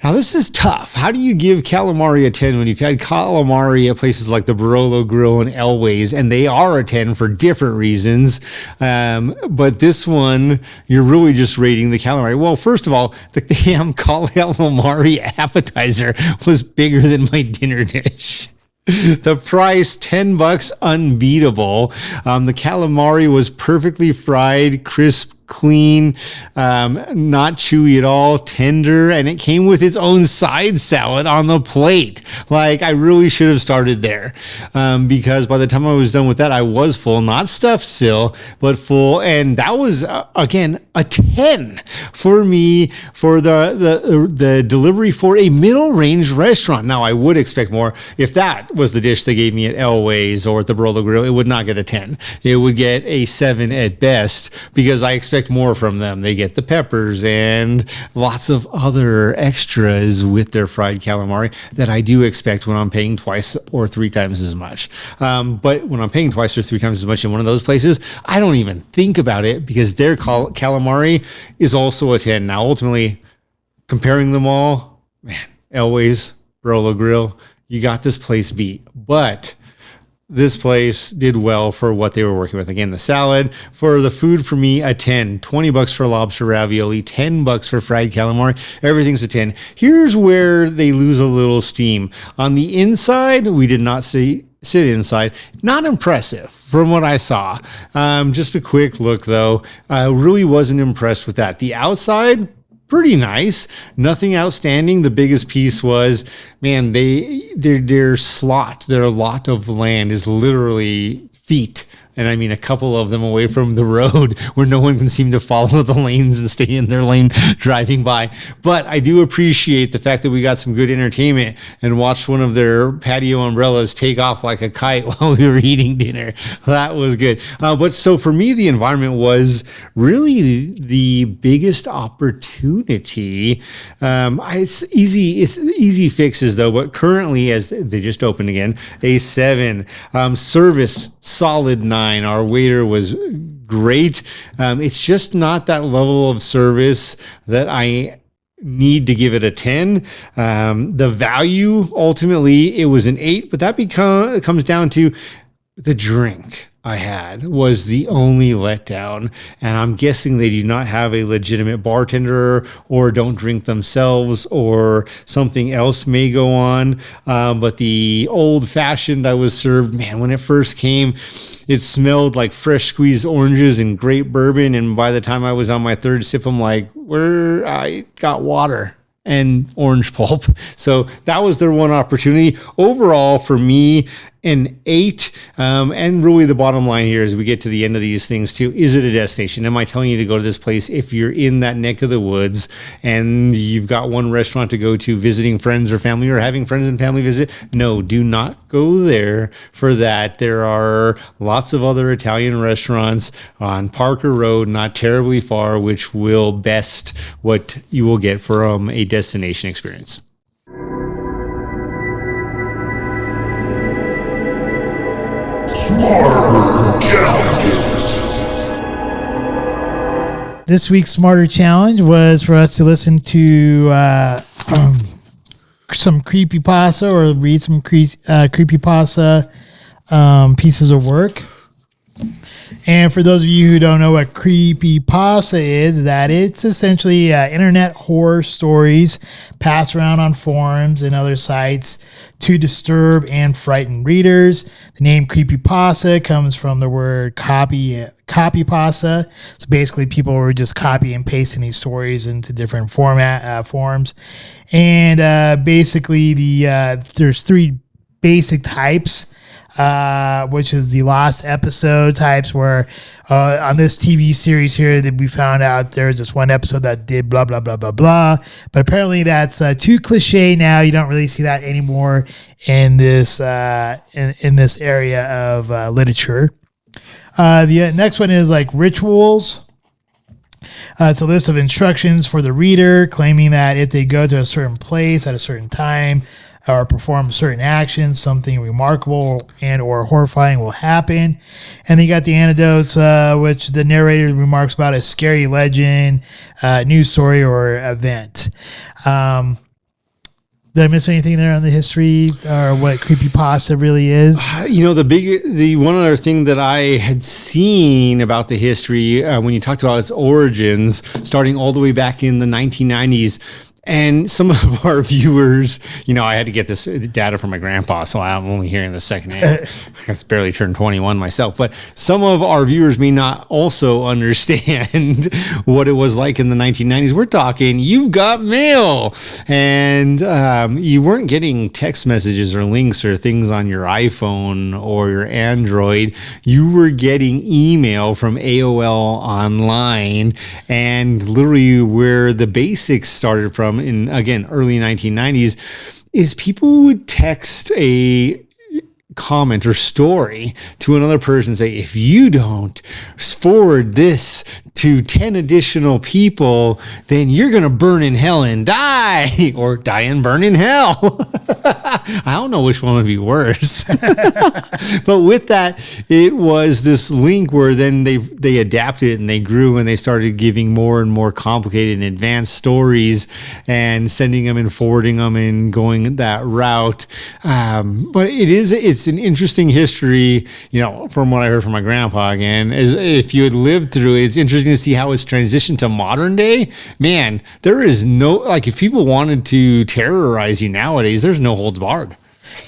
Now, this is tough. How do you give calamari a 10 when you've had calamari at places like the Barolo Grill and Elway's, and they are a 10 for different reasons? But this one, you're really just rating the calamari. Well, first of all, the damn calamari appetizer was bigger than my dinner dish. The price, $10, unbeatable. The calamari was perfectly fried, crisp, clean, not chewy at all, tender, and it came with its own side salad on the plate. Like, I really should have started there, because by the time I was done with that, I was full, not stuffed still, but full, and that was again a 10 for me for the delivery for a middle range restaurant. Now, I would expect more. If that was the dish they gave me at Elway's or at the Barolo Grill, it would not get a 10. It would get a 7 at best, because I expect more from them. They get the peppers and lots of other extras with their fried calamari that I do expect when I'm paying twice or three times as much. But when I'm paying twice or three times as much in one of those places, I don't even think about it, because their calamari is also a 10. Now, ultimately, comparing them all, man, Elway's, Barolo Grill, you got this place beat. But this place did well for what they were working with. Again, the salad. For the food, for me, a 10. $20 for lobster ravioli, $10 for fried calamari. Everything's a 10. Here's where they lose a little steam. On the inside, we did not sit inside. Not impressive from what I saw. Just a quick look, though. I really wasn't impressed with that. The outside, pretty nice. Nothing outstanding. The biggest piece was, man, their slot, their lot of land is literally feet and I mean a couple of them away from the road where no one can seem to follow the lanes and stay in their lane driving by. But I do appreciate the fact that we got some good entertainment and watched one of their patio umbrellas take off like a kite while we were eating dinner. That was good. But so for me, the environment was really the biggest opportunity. It's easy fixes though, but currently, as they just opened again, a 7. Service, solid 9. Our waiter was great. It's just not that level of service that I need to give it a 10. The value, ultimately, it was an 8, but that comes down to the drink I had was the only letdown. And I'm guessing they do not have a legitimate bartender or don't drink themselves or something else may go on. But the old fashioned I was served, man, when it first came, it smelled like fresh squeezed oranges and great bourbon. And by the time I was on my 3rd sip, I'm like, I got water and orange pulp. So that was their one opportunity. Overall, for me, an 8. And really the bottom line here as we get to the end of these things too, is it a destination? Am I telling you to go to this place if you're in that neck of the woods and you've got one restaurant to go to visiting friends or family or having friends and family visit? No, do not go there for that. There are lots of other Italian restaurants on Parker Road, not terribly far, which will best what you will get from a destination experience. Smarter challenges. This week's Smarter Challenge was for us to listen to some creepypasta or read some creepypasta pieces of work. And for those of you who don't know what creepypasta is, that it's essentially internet horror stories passed around on forums and other sites to disturb and frighten readers. The name creepypasta comes from the word copypasta. So basically people were just copy and pasting these stories into different forms. And basically there's 3 basic types. Which is the lost episode types, where on this TV series here that we found out there's this one episode that did blah blah blah blah blah, but apparently that's too cliche now. You don't really see that anymore in this in this area of literature. The next one is like rituals. It's a list of instructions for the reader, claiming that if they go to a certain place at a certain time or perform certain actions, something remarkable and or horrifying will happen. And then you got the anecdotes, which the narrator remarks about a scary legend, news story, or event. Did I miss anything there on the history or what creepypasta really is? The one other thing that I had seen about the history when you talked about its origins, starting all the way back in the 1990s, and some of our viewers, I had to get this data from my grandpa, so I'm only hearing this secondhand. I barely turned 21 myself, but some of our viewers may not also understand what it was like in the 1990s. We're talking, you've got mail, and you weren't getting text messages or links or things on your iPhone or your Android. You were getting email from AOL Online, and literally where the basics started from in, again, early 1990s, is people would text a comment or story to another person and say, if you don't forward this to 10 additional people, then you're going to burn in hell and die, or die and burn in hell. I don't know which one would be worse. But with that, it was this link where then they adapted and they grew and they started giving more and more complicated and advanced stories and sending them and forwarding them and going that route. But it's an interesting history, from what I heard from my grandpa again, is if you had lived through it, it's interesting to see how it's transitioned to modern day. Man, there is no, if people wanted to terrorize you nowadays, there's no holds barred.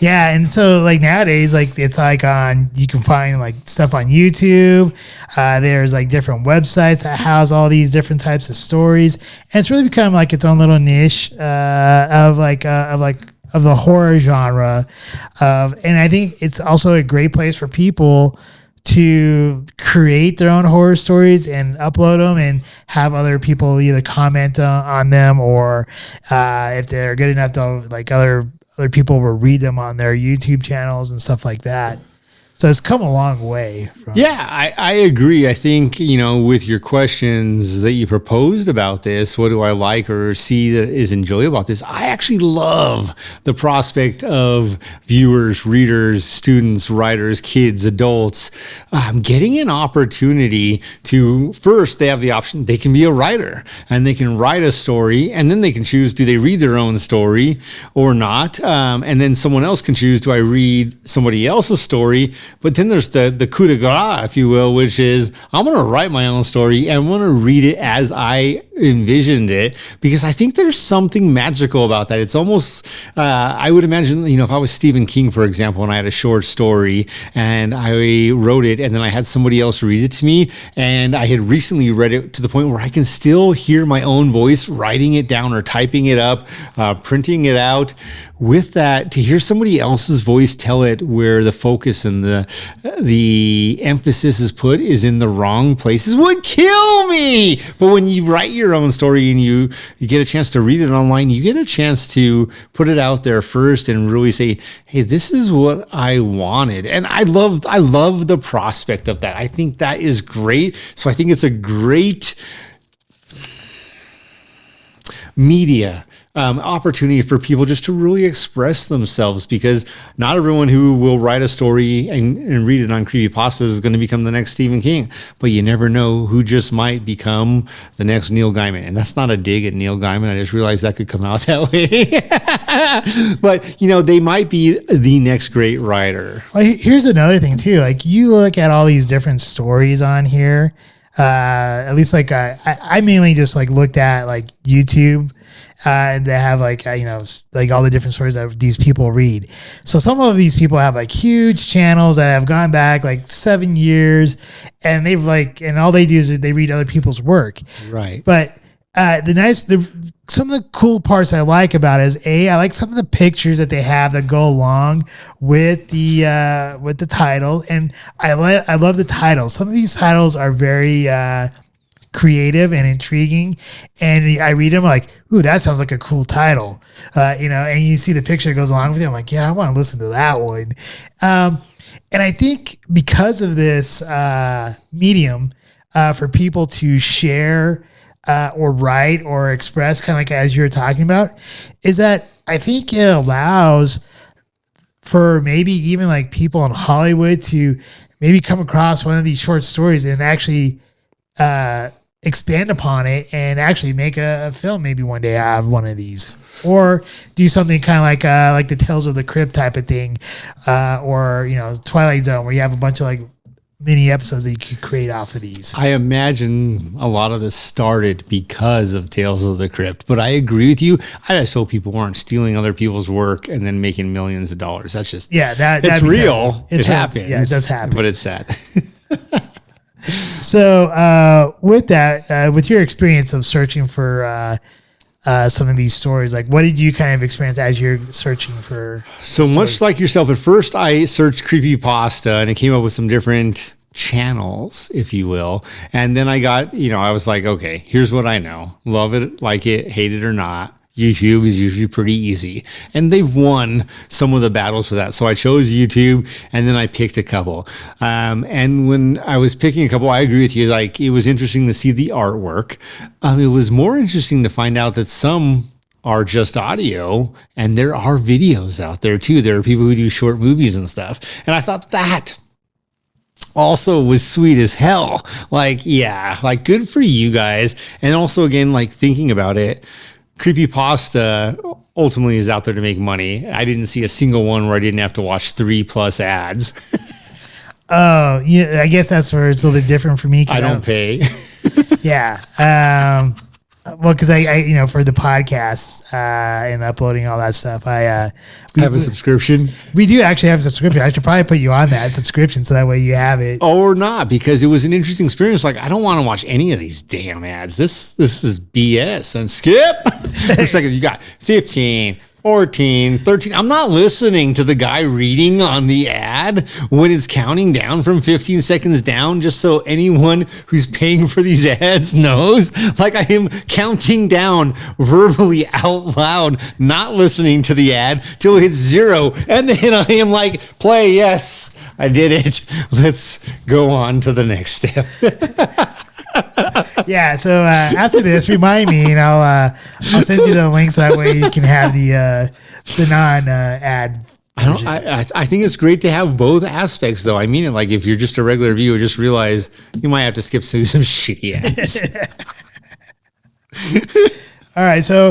Yeah, and so nowadays, it's you can find stuff on YouTube. There's different websites that house all these different types of stories, and it's really become its own little niche of the horror genre. And I think it's also a great place for people to create their own horror stories and upload them and have other people either comment on them, or if they're good enough, they'll like other people will read them on their YouTube channels and stuff like that. So it's come a long way. Yeah, I agree. I think, with your questions that you proposed about this, what do I like or see that is enjoyable about this? I actually love the prospect of viewers, readers, students, writers, kids, adults, getting an opportunity to, first, they have the option, they can be a writer and they can write a story, and then they can choose, do they read their own story or not? And then someone else can choose, do I read somebody else's story? But then there's the coup de grace, if you will, which is I'm going to write my own story and I'm going to read it as I envisioned it, because I think there's something magical about that. It's almost, I would imagine, if I was Stephen King, for example, and I had a short story and I wrote it and then I had somebody else read it to me, and I had recently read it to the point where I can still hear my own voice writing it down or typing it up, printing it out. With that, to hear somebody else's voice tell it where the focus and the emphasis is put is in the wrong places would kill me. But when you write your own story and you get a chance to read it online, you get a chance to put it out there first and really say, hey, this is what I wanted. And I love the prospect of that. I think that is great. So I think it's a great media opportunity for people just to really express themselves, because not everyone who will write a story and read it on Creepypasta is going to become the next Stephen King, but you never know who just might become the next Neil Gaiman. And that's not a dig at Neil Gaiman. I just realized that could come out that way. But, they might be the next great writer. Well, here's another thing too. Like, you look at all these different stories on here, at least like I mainly just like looked at like YouTube, and they have like like all the different stories that these people read. So some of these people have like huge channels that have gone back like 7 years, and they've and all they do is they read other people's work. Right. But some of the cool parts I like about it is I like some of the pictures that they have that go along with the title, and I love the titles. Some of these titles are very creative and intriguing, and I read them like, ooh, that sounds like a cool title, and you see the picture that goes along with it. I'm like, yeah, I want to listen to that one. And I think because of this medium, for people to share or write or express, kind of like as you're talking about, is that I think it allows for maybe even like people in Hollywood to maybe come across one of these short stories and actually expand upon it and actually make a film maybe one day out of one of these, or do something kind of like the Tales of the Crypt type of thing, or Twilight Zone, where you have a bunch of like mini episodes that you could create off of these. I imagine a lot of this started because of Tales of the Crypt, but I agree with you. I just hope people weren't stealing other people's work and then making millions of dollars. That's just, it's real. It happens. Yeah, it does happen. But it's sad. So with that, with your experience of searching for some of these stories, like what did you kind of experience as you're searching for? So much like yourself, at first I searched Creepypasta and it came up with some different channels, if you will. And then I got, I was like, okay, here's what I know. Love it, like it, hate it or not. YouTube is usually pretty easy, and they've won some of the battles for that. So I chose YouTube, and then I picked a couple. And when I was picking a couple, I agree with you. Like, it was interesting to see the artwork. It was more interesting to find out that some are just audio, and there are videos out there too. There are people who do short movies and stuff. And I thought that also was sweet as hell. Like, yeah, like good for you guys. And also, again, like thinking about it, Creepypasta ultimately is out there to make money. I didn't see a single one where I didn't have to watch 3+ ads. Oh, yeah, I guess that's where it's a little bit different for me. I don't pay. Yeah. Well, because I for the podcast and uploading all that stuff, I have a subscription. We do actually have a subscription. I should probably put you on that subscription so that way you have it. Or not, because it was an interesting experience. Like, I don't want to watch any of these damn ads. This is BS. And skip. The second you got 15, 14, 13. I'm not listening to the guy reading on the ad when it's counting down from 15 seconds down, just so anyone who's paying for these ads knows. Like, I am counting down verbally out loud, not listening to the ad till it hits 0. And then I am like, play, yes, I did it. Let's go on to the next step. Yeah, so after this, remind me, and I'll send you the links. That way you can have the non-ad. I think it's great to have both aspects, though. I mean it. Like, if you're just a regular viewer, just realize you might have to skip through some shitty ads. All right, so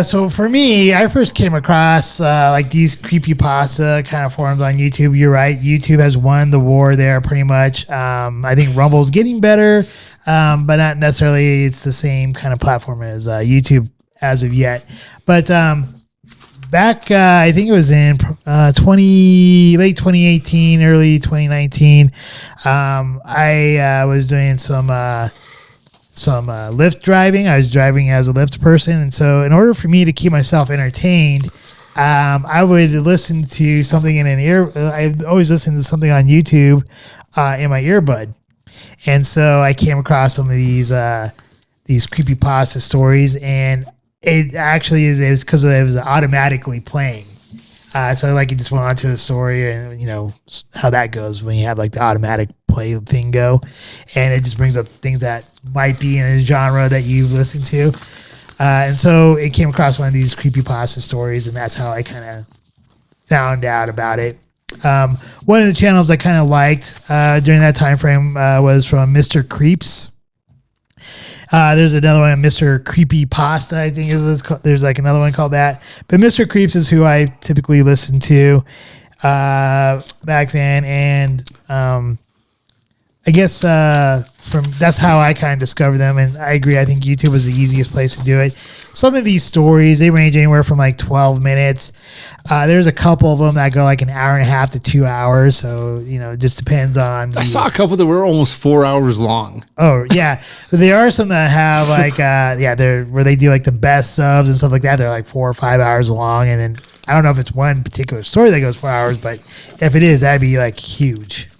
so for me, I first came across like these creepypasta kind of forums on YouTube. You're right, YouTube has won the war there pretty much. I think Rumble's getting better, but not necessarily it's the same kind of platform as YouTube as of yet. But back, I think it was in late 2018, early 2019, I was doing some Lyft driving. I was driving as a Lyft person. And so in order for me to keep myself entertained, I would listen to something in an ear. I always listen to something on YouTube in my earbud. And so I came across some of these creepypasta stories, and it actually is because it was automatically playing. So like you just went on to a story, and you know how that goes when you have like the automatic play thing go, and it just brings up things that might be in a genre that you listen to. And so it came across one of these creepypasta stories, and that's how I kind of found out about it. One of the channels I kind of liked during that time frame was from Mr. Creeps. There's another one, Mr. Creepypasta, I think it was called. There's like another one called that. But Mr. Creeps is who I typically listened to back then. And I guess that's how I kind of discovered them. And I agree. I think YouTube was the easiest place to do it. Some of these stories, they range anywhere from like 12 minutes. There's a couple of them that go like an hour and a half to 2 hours. So, you know, it just depends on. I saw a couple that were almost 4 hours long. Oh, yeah. There are some that have like, they're where they do like the best subs and stuff like that. They're like 4 or 5 hours long. And then I don't know if it's one particular story that goes 4 hours, but if it is, that'd be like huge.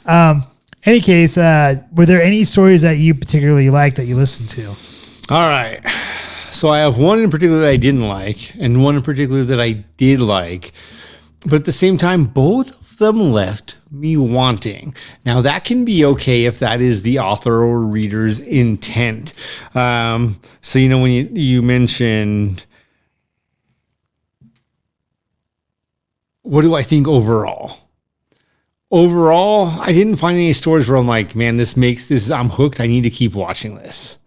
Any case, were there any stories that you particularly liked that you listened to? All right. So I have one in particular that I didn't like and one in particular that I did like. But at the same time, both of them left me wanting. Now, that can be okay if that is the author or reader's intent. So, you know, when you mentioned, what do I think overall? Overall, I didn't find any stories where I'm like, man, I'm hooked. I need to keep watching this.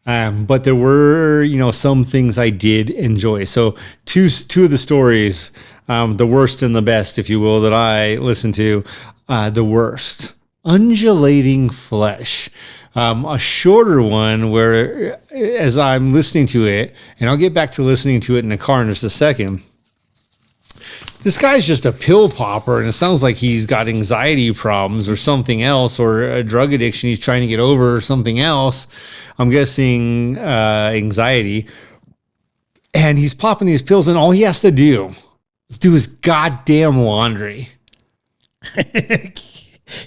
But there were, you know, some things I did enjoy. So two of the stories, the worst and the best, if you will, that I listened to, the worst, Undulating Flesh. A shorter one where as I'm listening to it, and I'll get back to listening to it in the car in just a second. This guy's just a pill popper, and it sounds like he's got anxiety problems or something else, or a drug addiction he's trying to get over or something else. I'm guessing anxiety. And he's popping these pills, and all he has to do is do his goddamn laundry.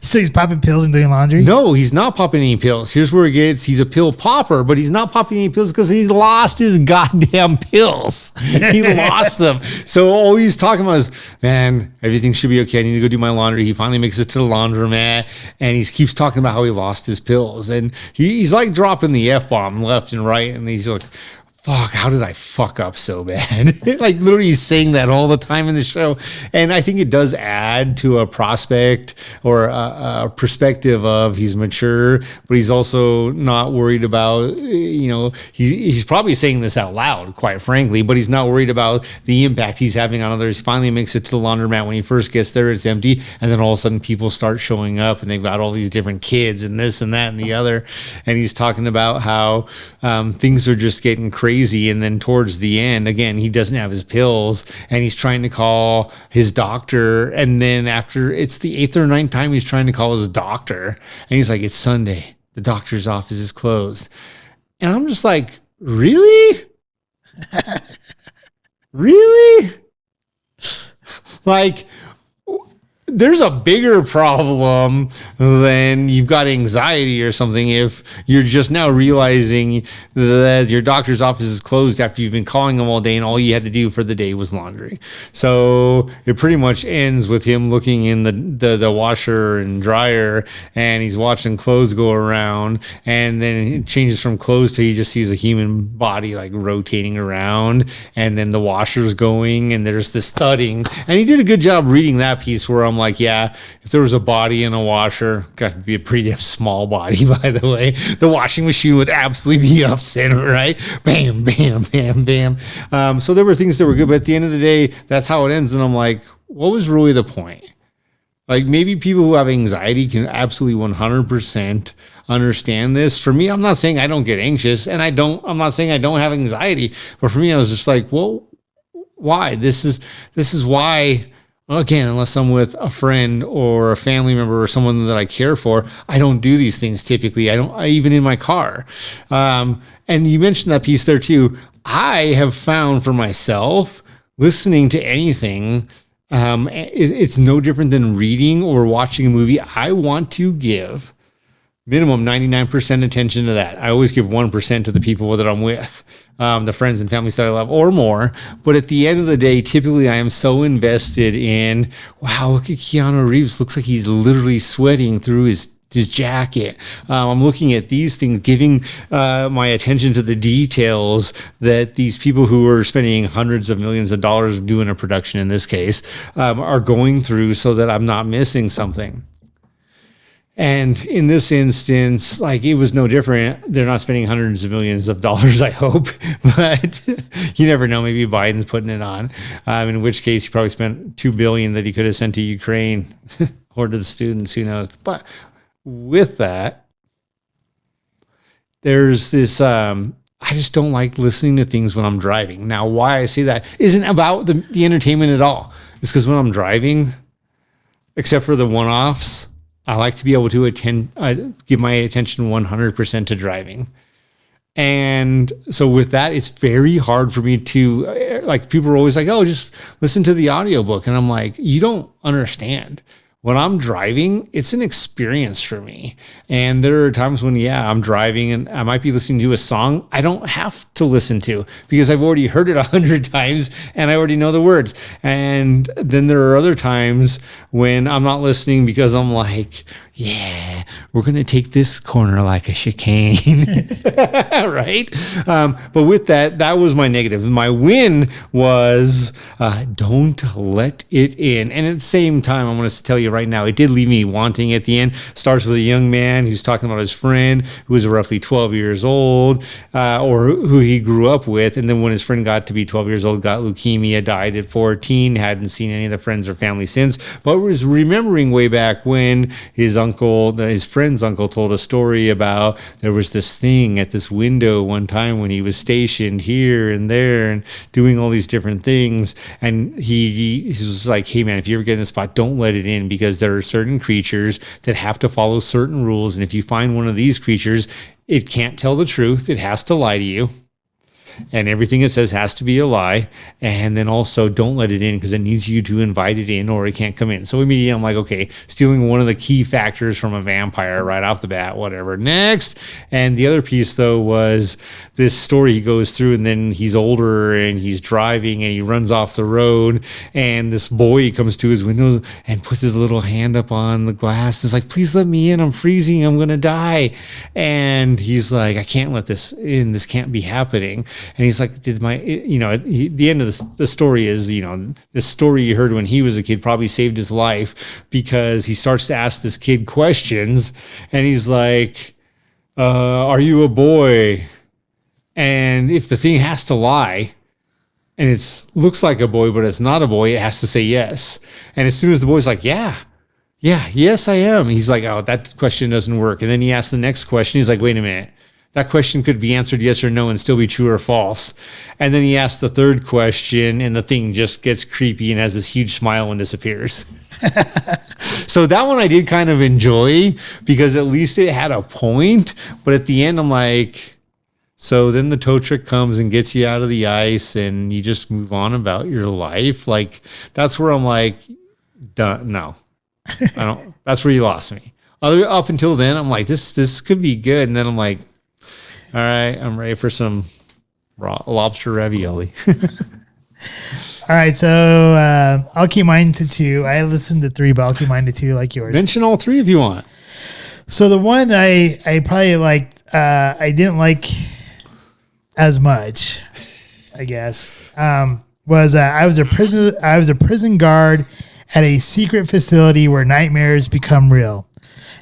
So he's popping pills and doing laundry? No, he's not popping any pills. Here's where it gets. He's a pill popper, but he's not popping any pills because he's lost his goddamn pills. He lost them. So all he's talking about is, man, everything should be okay. I need to go do my laundry. He finally makes it to the laundromat, and he keeps talking about how he lost his pills. And he's like dropping the F-bomb left and right, and he's like, fuck, how did I fuck up so bad? Like literally he's saying that all the time in the show. And I think it does add to a prospect or a perspective of he's mature, but he's also not worried about, you know, he's probably saying this out loud, quite frankly, but he's not worried about the impact he's having on others. He finally makes it to the laundromat. When he first gets there, it's empty. And then all of a sudden people start showing up and they've got all these different kids and this and that and the other. And he's talking about how things are just getting crazy. And then towards the end, again, he doesn't have his pills and he's trying to call his doctor. And then after it's the 8th or 9th time he's trying to call his doctor, and he's like, it's Sunday. The doctor's office is closed. And I'm just like, really? Really? Like, there's a bigger problem than you've got anxiety or something if you're just now realizing that your doctor's office is closed after you've been calling them all day and all you had to do for the day was laundry. So it pretty much ends with him looking in the washer and dryer, and he's watching clothes go around, and then it changes from clothes to he just sees a human body like rotating around, and then the washer's going and there's this thudding. And he did a good job reading that piece where I'm like, yeah, if there was a body in a washer, got to be a pretty damn small body, by the way, the washing machine would absolutely be off center, right? Bam, bam, bam, bam. So there were things that were good, but at the end of the day, that's how it ends. And I'm like, what was really the point? Like, maybe people who have anxiety can absolutely 100% understand this. For me, I'm not saying I don't get anxious, and I'm not saying I don't have anxiety, but for me, I was just like, well, why? This is why. Again, unless I'm with a friend or a family member or someone that I care for, I don't do these things typically. Even in my car. And you mentioned that piece there too. I have found for myself, listening to anything, it's no different than reading or watching a movie. I want to give minimum 99% attention to that. I always give 1% to the people that I'm with, the friends and families that I love, or more. But at the end of the day, typically I am so invested in, wow, look at Keanu Reeves. Looks like he's literally sweating through his jacket. I'm looking at these things, giving my attention to the details that these people who are spending hundreds of millions of dollars doing a production in this case are going through, so that I'm not missing something. And in this instance, like, it was no different. They're not spending hundreds of millions of dollars, I hope, but you never know. Maybe Biden's putting it on, in which case he probably spent $2 billion that he could have sent to Ukraine or to the students, who knows. But with that, there's this, I just don't like listening to things when I'm driving. Now, why I say that isn't about the entertainment at all. It's because when I'm driving, except for the one-offs, I like to be able to give my attention 100% to driving. And so with that, it's very hard for me to, like, people are always like, oh, just listen to the audiobook. And I'm like, you don't understand. When I'm driving, it's an experience for me. And there are times when, I'm driving and I might be listening to a song I don't have to listen to because I've already heard it 100 times and I already know the words. And then there are other times when I'm not listening because I'm like, yeah, we're going to take this corner like a chicane, right? But with that was my negative. My win was don't let it in. And at the same time, I'm going to tell you right now, it did leave me wanting at the end. Starts with a young man who's talking about his friend who was roughly 12 years old, or who he grew up with. And then when his friend got to be 12 years old, got leukemia, died at 14, hadn't seen any of the friends or family since, but was remembering way back when his friend's uncle told a story about there was this thing at this window one time when he was stationed here and there and doing all these different things. And he was like, hey man, if you ever get in a spot, don't let it in, because there are certain creatures that have to follow certain rules. And if you find one of these creatures, it can't tell the truth. It has to lie to you. And everything it says has to be a lie. And then also don't let it in because it needs you to invite it in or it can't come in. So immediately I'm like, okay, stealing one of the key factors from a vampire right off the bat, whatever. Next. And the other piece though was this story he goes through, and then he's older and he's driving and he runs off the road, and this boy comes to his window and puts his little hand up on the glass and is like, please let me in, I'm freezing, I'm gonna die. And he's like, I can't let this in, this can't be happening. And he's like, the end of the story is, this story he heard when he was a kid probably saved his life, because he starts to ask this kid questions and he's like, are you a boy? And if the thing has to lie and it looks like a boy, but it's not a boy, it has to say yes. And as soon as the boy's like, yes, I am. He's like, oh, that question doesn't work. And then he asks the next question. He's like, wait a minute. That question could be answered yes or no and still be true or false. And then he asks the third question and the thing just gets creepy and has this huge smile and disappears. So that one I did kind of enjoy because at least it had a point. But at the end, I'm like, So then the tow truck comes and gets you out of the ice, and you just move on about your life. Like, that's where I'm like, done. No, I don't. That's where you lost me. Up until then, I'm like, this could be good, and then I'm like, all right, I'm ready for some raw lobster ravioli. All right, so I'll keep mine to 2. I listened to 3, but I'll keep mine to 2 like yours. Mention all 3 if you want. So the one I probably liked, I didn't like as much, I guess, was I was a prison guard at a secret facility where nightmares become real.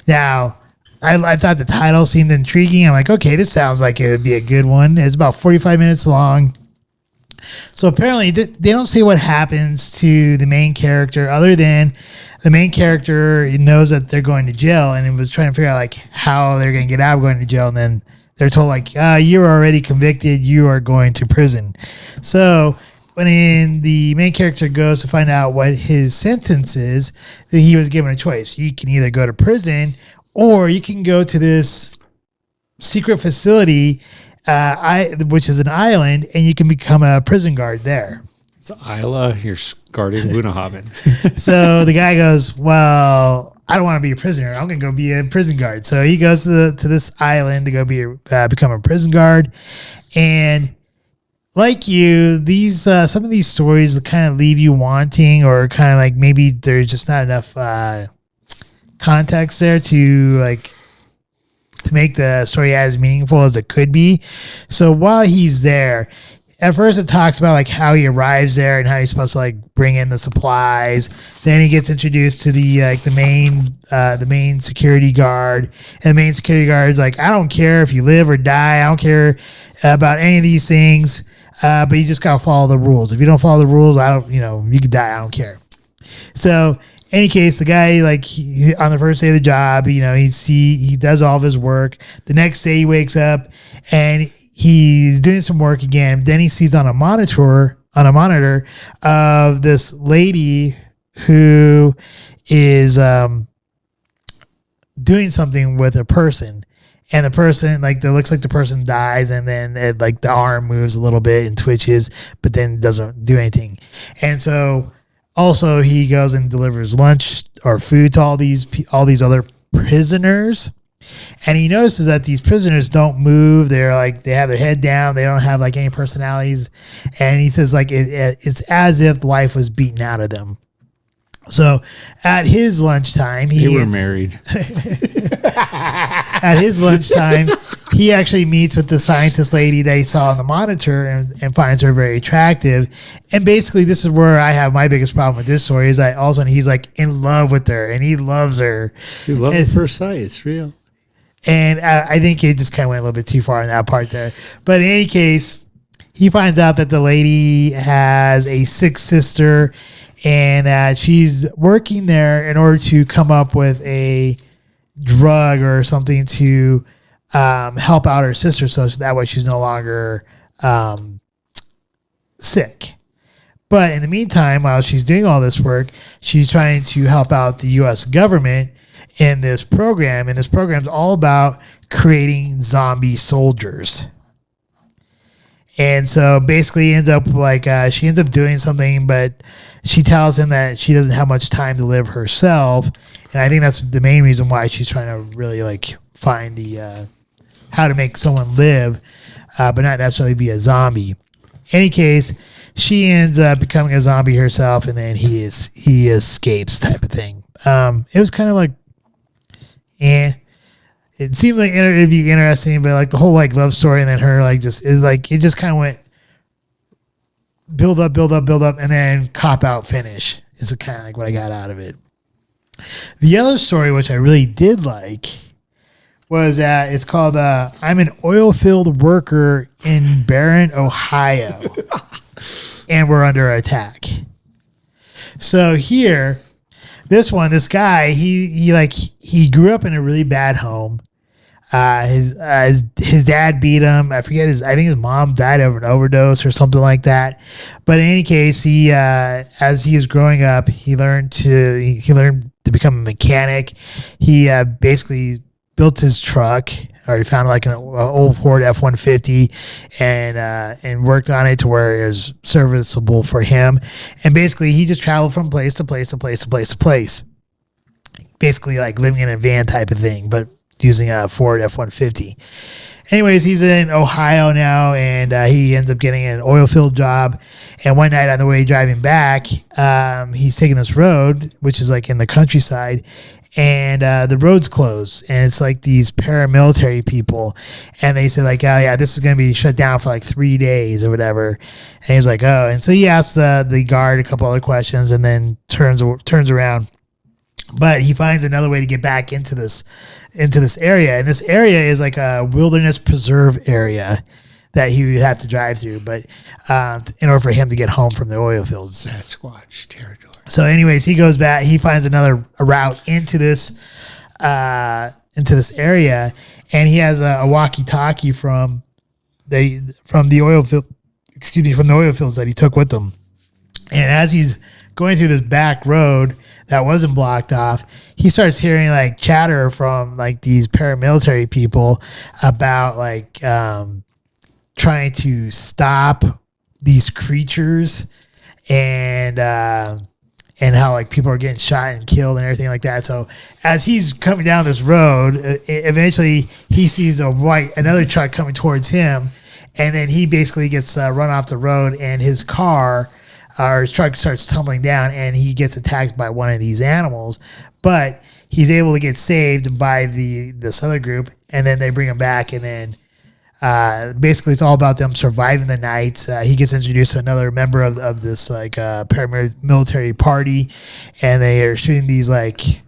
Now, I thought the title seemed intriguing. I'm like, okay, this sounds like it would be a good one. It's about 45 minutes long. So apparently they don't say what happens to the main character other than the main character knows that they're going to jail and it was trying to figure out like how they're going to get out of going to jail. And then they're told like, you're already convicted. You are going to prison. So when the main character goes to find out what his sentence is, he was given a choice. You can either go to prison or you can go to this secret facility which is an island, and you can become a prison guard there. It's Isla, you're guarding Bunnahabhain. So the guy goes, well, I don't want to be a prisoner. I'm going to go be a prison guard. So he goes to this island to go become a prison guard. And like you, these some of these stories kind of leave you wanting, or kind of like maybe there's just not enough context there to make the story as meaningful as it could be. So while he's there, at first it talks about like how he arrives there and how he's supposed to like bring in the supplies. Then he gets introduced to the main security guard, and the main security guard's like, I don't care if you live or die. I don't care about any of these things. But you just gotta follow the rules. If you don't follow the rules, you could die. I don't care. So any case, the guy, on the first day of the job, he does all of his work. The next day he wakes up and he's doing some work again. Then he sees on a monitor of this lady who is doing something with a person. And the person, it looks like the person dies, and then the arm moves a little bit and twitches, but then doesn't do anything. And so also, he goes and delivers lunch or food to all these other prisoners, and he notices that these prisoners don't move. They're they have their head down. They don't have any personalities, and he says it's as if life was beaten out of them. So at his lunchtime, they were married. At his lunchtime, he actually meets with the scientist lady that he saw on the monitor and finds her very attractive. And basically, this is where I have my biggest problem with this story is that all of a sudden he's in love with her and he loves her. You love at first sight. It's real. And I think it just kind of went a little bit too far in that part there. But in any case, he finds out that the lady has a sick sister and that she's working there in order to come up with a drug or something to help out her sister, so that way she's no longer sick. But in the meantime, while she's doing all this work, she's trying to help out the U.S. government in this program, and this program's all about creating zombie soldiers. And so basically she ends up doing something, but she tells him that she doesn't have much time to live herself. And I think that's the main reason why she's trying to really find the how to make someone live, but not necessarily be a zombie. Any case, she ends up becoming a zombie herself, and then he escapes type of thing. It was kind of it seemed like it'd be interesting, but the whole love story and then her it just kind of went build up, and then cop out finish is kind of what I got out of it. The other story, which I really did like, was it's called I'm an oil field worker in Barron, Ohio, and we're under attack. So here, this guy, he grew up in a really bad home. His dad beat him. I think his mom died of an overdose or something like that. But in any case, he as he was growing up, he learned to become a mechanic. He basically built his truck or he found like an old Ford F-150 and worked on it to where it was serviceable for him. And basically, he just traveled from place to place to place to place to place. Basically, like living in a van type of thing, but using a Ford F-150. Anyways, he's in Ohio now, and he ends up getting an oil field job. And one night on the way driving back, he's taking this road, which is like in the countryside, and the road's closed. And it's like these paramilitary people, and they say like, "Oh yeah, this is going to be shut down for like 3 days or whatever." And he's like, "Oh," and so he asks the guard a couple other questions, and then turns around. But he finds another way to get back into this area. And this area is like a wilderness preserve area that he would have to drive through. But in order for him to get home from the oil fields. Sasquatch territory. So anyways, he goes back. He finds another route into this area. And he has a walkie-talkie from the oil field. From the oil fields that he took with him. And as he's going through this back road that wasn't blocked off, he starts hearing like chatter from like these paramilitary people about like trying to stop these creatures and how like people are getting shot and killed and everything like that. So as he's coming down this road, eventually he sees another truck coming towards him, and then he basically gets run off the road, and his car or his truck starts tumbling down, and he gets attacked by one of these animals. But he's able to get saved by this other group, and then they bring him back, and then basically it's all about them surviving the night. He gets introduced to another member of this like paramilitary party, and they are shooting these like,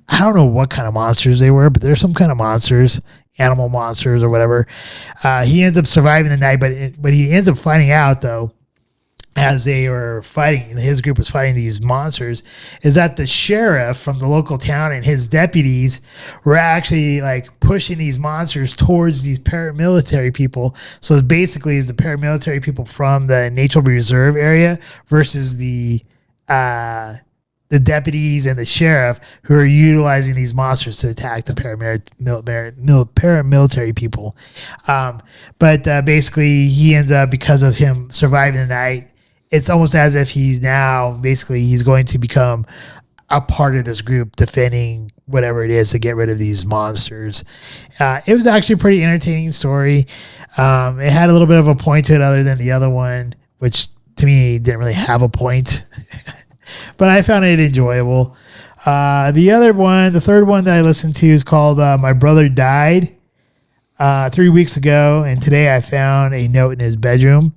I don't know what kind of monsters they were, but there's some kind of monsters, animal monsters or whatever. He ends up surviving the night, but he ends up finding out though, as they were fighting, his group was fighting these monsters, is that the sheriff from the local town and his deputies were actually like pushing these monsters towards these paramilitary people. So basically it's the paramilitary people from the nature reserve area versus the deputies and the sheriff who are utilizing these monsters to attack the paramilitary people. But basically he ends up, because of him surviving the night, it's almost as if he's going to become a part of this group defending whatever it is to get rid of these monsters. It was actually a pretty entertaining story. It had a little bit of a point to it other than the other one, which to me didn't really have a point, but I found it enjoyable. The third one that I listened to is called My Brother Died 3 weeks ago, and today I found a note in his bedroom.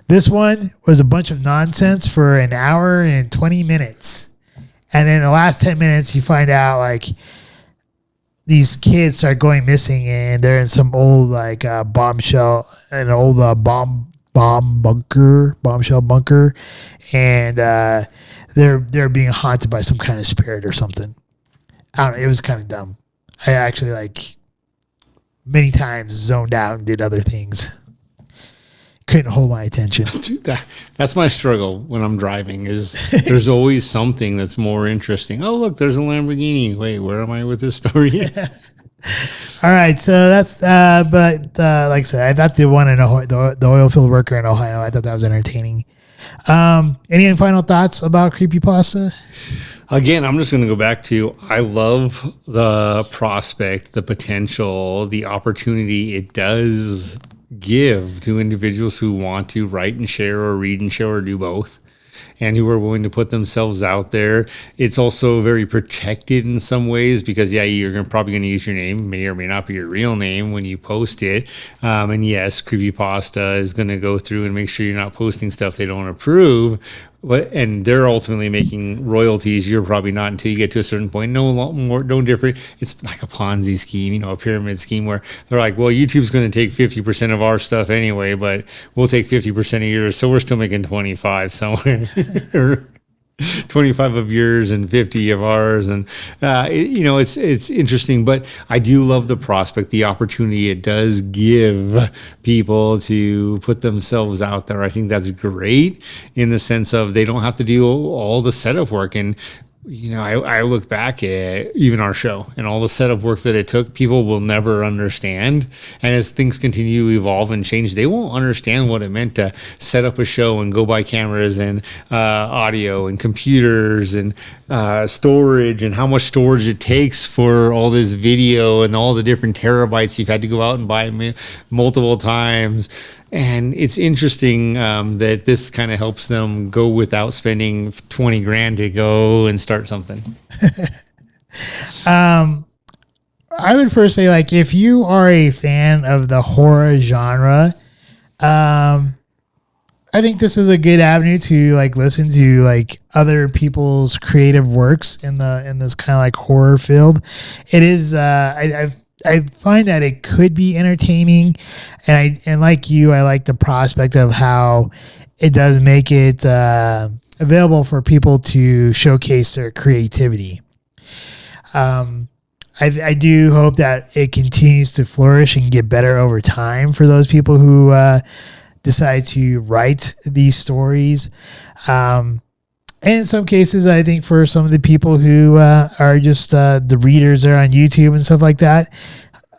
This one was a bunch of nonsense for an hour and 20 minutes. And then the last 10 minutes, you find out like these kids start going missing, and they're in some old like bombshell, an old bombshell bunker. And they're being haunted by some kind of spirit or something. I don't know. It was kind of dumb. I actually like many times zoned out and did other things. Couldn't hold my attention. Dude, that's my struggle when I'm driving, is there's always something that's more interesting. Oh, look, there's a Lamborghini. Wait, where am I with this story? All right, so that's but like I said, I thought the one in the oil field worker in Ohio, I thought that was entertaining. Any final thoughts about Creepypasta? Again, I'm just going to go back to, I love the prospect, the potential, the opportunity it does give to individuals who want to write and share, or read and share, or do both, and who are willing to put themselves out there. It's also very protected in some ways because, yeah, you're probably going to use your name, may or may not be your real name when you post it. And yes, Creepypasta is going to go through and make sure you're not posting stuff they don't approve. And they're ultimately making royalties. You're probably not until you get to a certain point. No different. It's like a Ponzi scheme, a pyramid scheme where they're like, well, YouTube's going to take 50% of our stuff anyway, but we'll take 50% of yours. So we're still making 25 somewhere. 25 of yours and 50 of ours. And, it's interesting, but I do love the prospect, the opportunity it does give people to put themselves out there. I think that's great in the sense of they don't have to do all the setup work. And I look back at even our show and all the setup work that it took. People will never understand. And as things continue to evolve and change, they won't understand what it meant to set up a show and go buy cameras and audio and computers and storage and how much storage it takes for all this video and all the different terabytes you've had to go out and buy multiple times. And it's interesting that this kind of helps them go without spending 20 grand to go and start something. I would first say, like, if you are a fan of the horror genre, I think this is a good avenue to like listen to like other people's creative works in this kind of like horror field. It is I find that it could be entertaining, and like you, I like the prospect of how it does make it available for people to showcase their creativity. I do hope that it continues to flourish and get better over time for those people who decide to write these stories. And in some cases, I think for some of the people who are just the readers there on YouTube and stuff like that,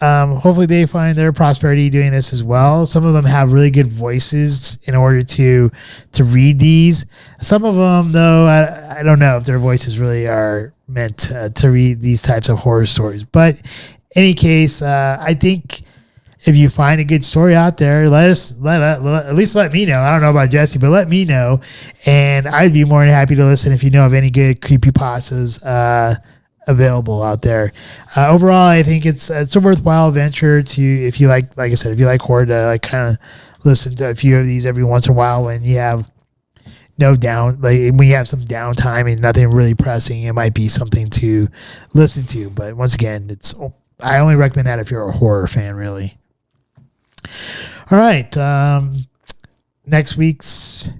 hopefully they find their prosperity doing this as well. Some of them have really good voices in order to read these. Some of them, though, I don't know if their voices really are meant to read these types of horror stories. But in any case, I think if you find a good story out there, at least let me know. I don't know about Jesse, but let me know, and I'd be more than happy to listen if you know of any good creepypastas available out there. Overall, I think it's a worthwhile venture to, if you like I said, if you like horror, to like kind of listen to a few of these every once in a while when you have when you have some downtime and nothing really pressing. It might be something to listen to, but once again, I only recommend that if you're a horror fan, really. All right. Next week's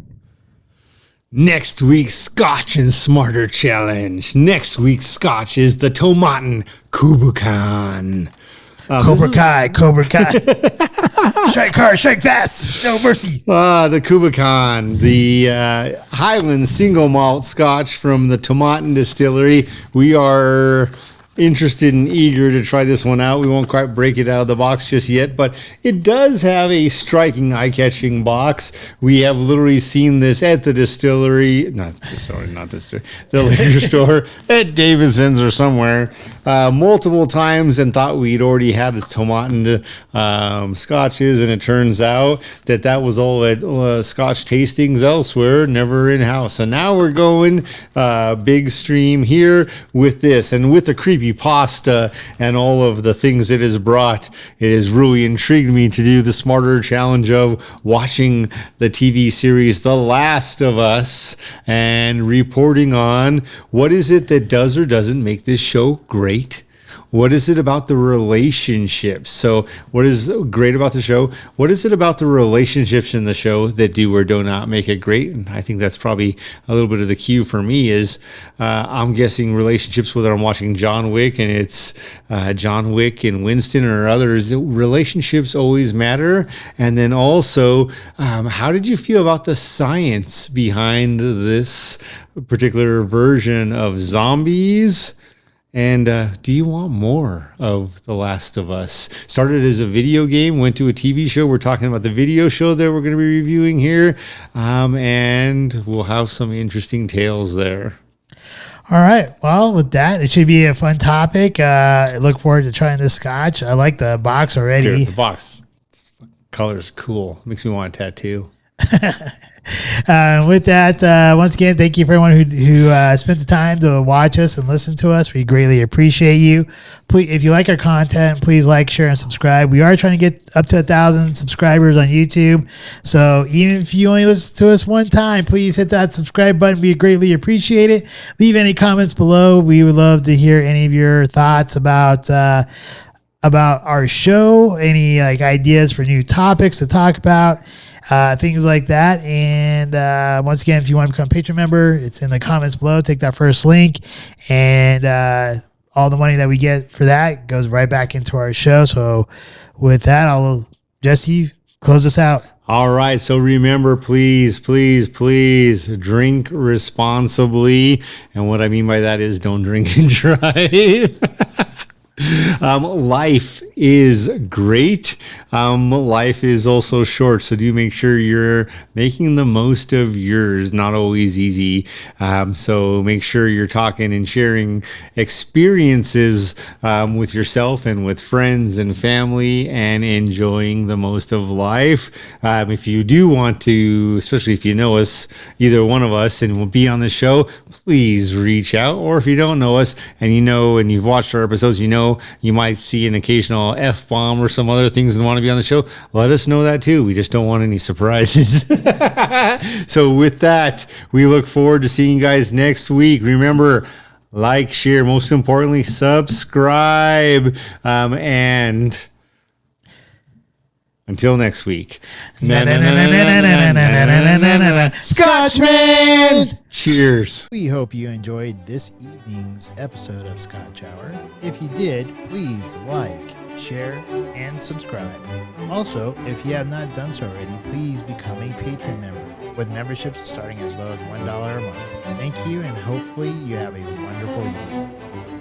Scotch and Smarter Challenge. Next week's Scotch is the Tomaten Kubukan. Cobra Kai. Strike hard, strike fast. No mercy. The Kubukan, the Highland single malt Scotch from the Tomaten Distillery. We are interested and eager to try this one out. We won't quite break it out of the box just yet, but it does have a striking, eye-catching box. We have literally seen this at the distillery, the liquor store, at Davidson's or somewhere, multiple times, and thought we'd already had the Tomaten scotches, and it turns out that was all at Scotch tastings elsewhere, never in-house. And now we're going big stream here with this, and with the Creepypasta and all of the things it has brought, it has really intrigued me to do the smarter challenge of watching the TV series The Last of Us and reporting on what is it that does or doesn't make this show great. What is it about the relationships? So what is great about the show? What is it about the relationships in the show that do or do not make it great? And I think that's probably a little bit of the cue for me is I'm guessing relationships, whether I'm watching John Wick and it's John Wick and Winston or others, relationships always matter. And then also, how did you feel about the science behind this particular version of zombies? And do you want more of The Last of Us? Started as a video game, went to a TV show. We're talking about the video show that we're going to be reviewing here. And we'll have some interesting tales there. All right. Well, with that, it should be a fun topic. I look forward to trying this scotch. I like the box already. Dude, the box color's cool. Makes me want a tattoo. With that, once again, thank you for everyone who spent the time to watch us and listen to us. We greatly appreciate you. Please, if you like our content, please like, share, and subscribe. We are trying to get up to 1,000 subscribers on YouTube. So even if you only listen to us one time, please hit that subscribe button. We greatly appreciate it. Leave any comments below. We would love to hear any of your thoughts about our show, any like ideas for new topics to talk about. Things like that. And once again, if you want to become a Patron member, it's in the comments below. Take that first link, and all the money that we get for that goes right back into our show. So with that, Jesse, close us out. All right. So remember, please drink responsibly. And what I mean by that is don't drink and drive. Life is great. Life is also short, so do make sure you're making the most of yours. Not always easy. So make sure you're talking and sharing experiences with yourself and with friends and family and enjoying the most of life. If you do want to, especially if you know us, either one of us, and will be on the show, please reach out. Or if you don't know us and and you've watched our episodes, you might see an occasional F-bomb or some other things and want to be on the show, let us know that too. We just don't want any surprises. So with that, we look forward to seeing you guys next week. Remember, like, share, most importantly, subscribe. And until next week. Scotchman! Cheers. We hope you enjoyed this evening's episode of Scotch Hour. If you did, please like, share, and subscribe. Also, if you have not done so already, please become a Patron member, with memberships starting as low as $1 a month. Thank you, and hopefully you have a wonderful evening.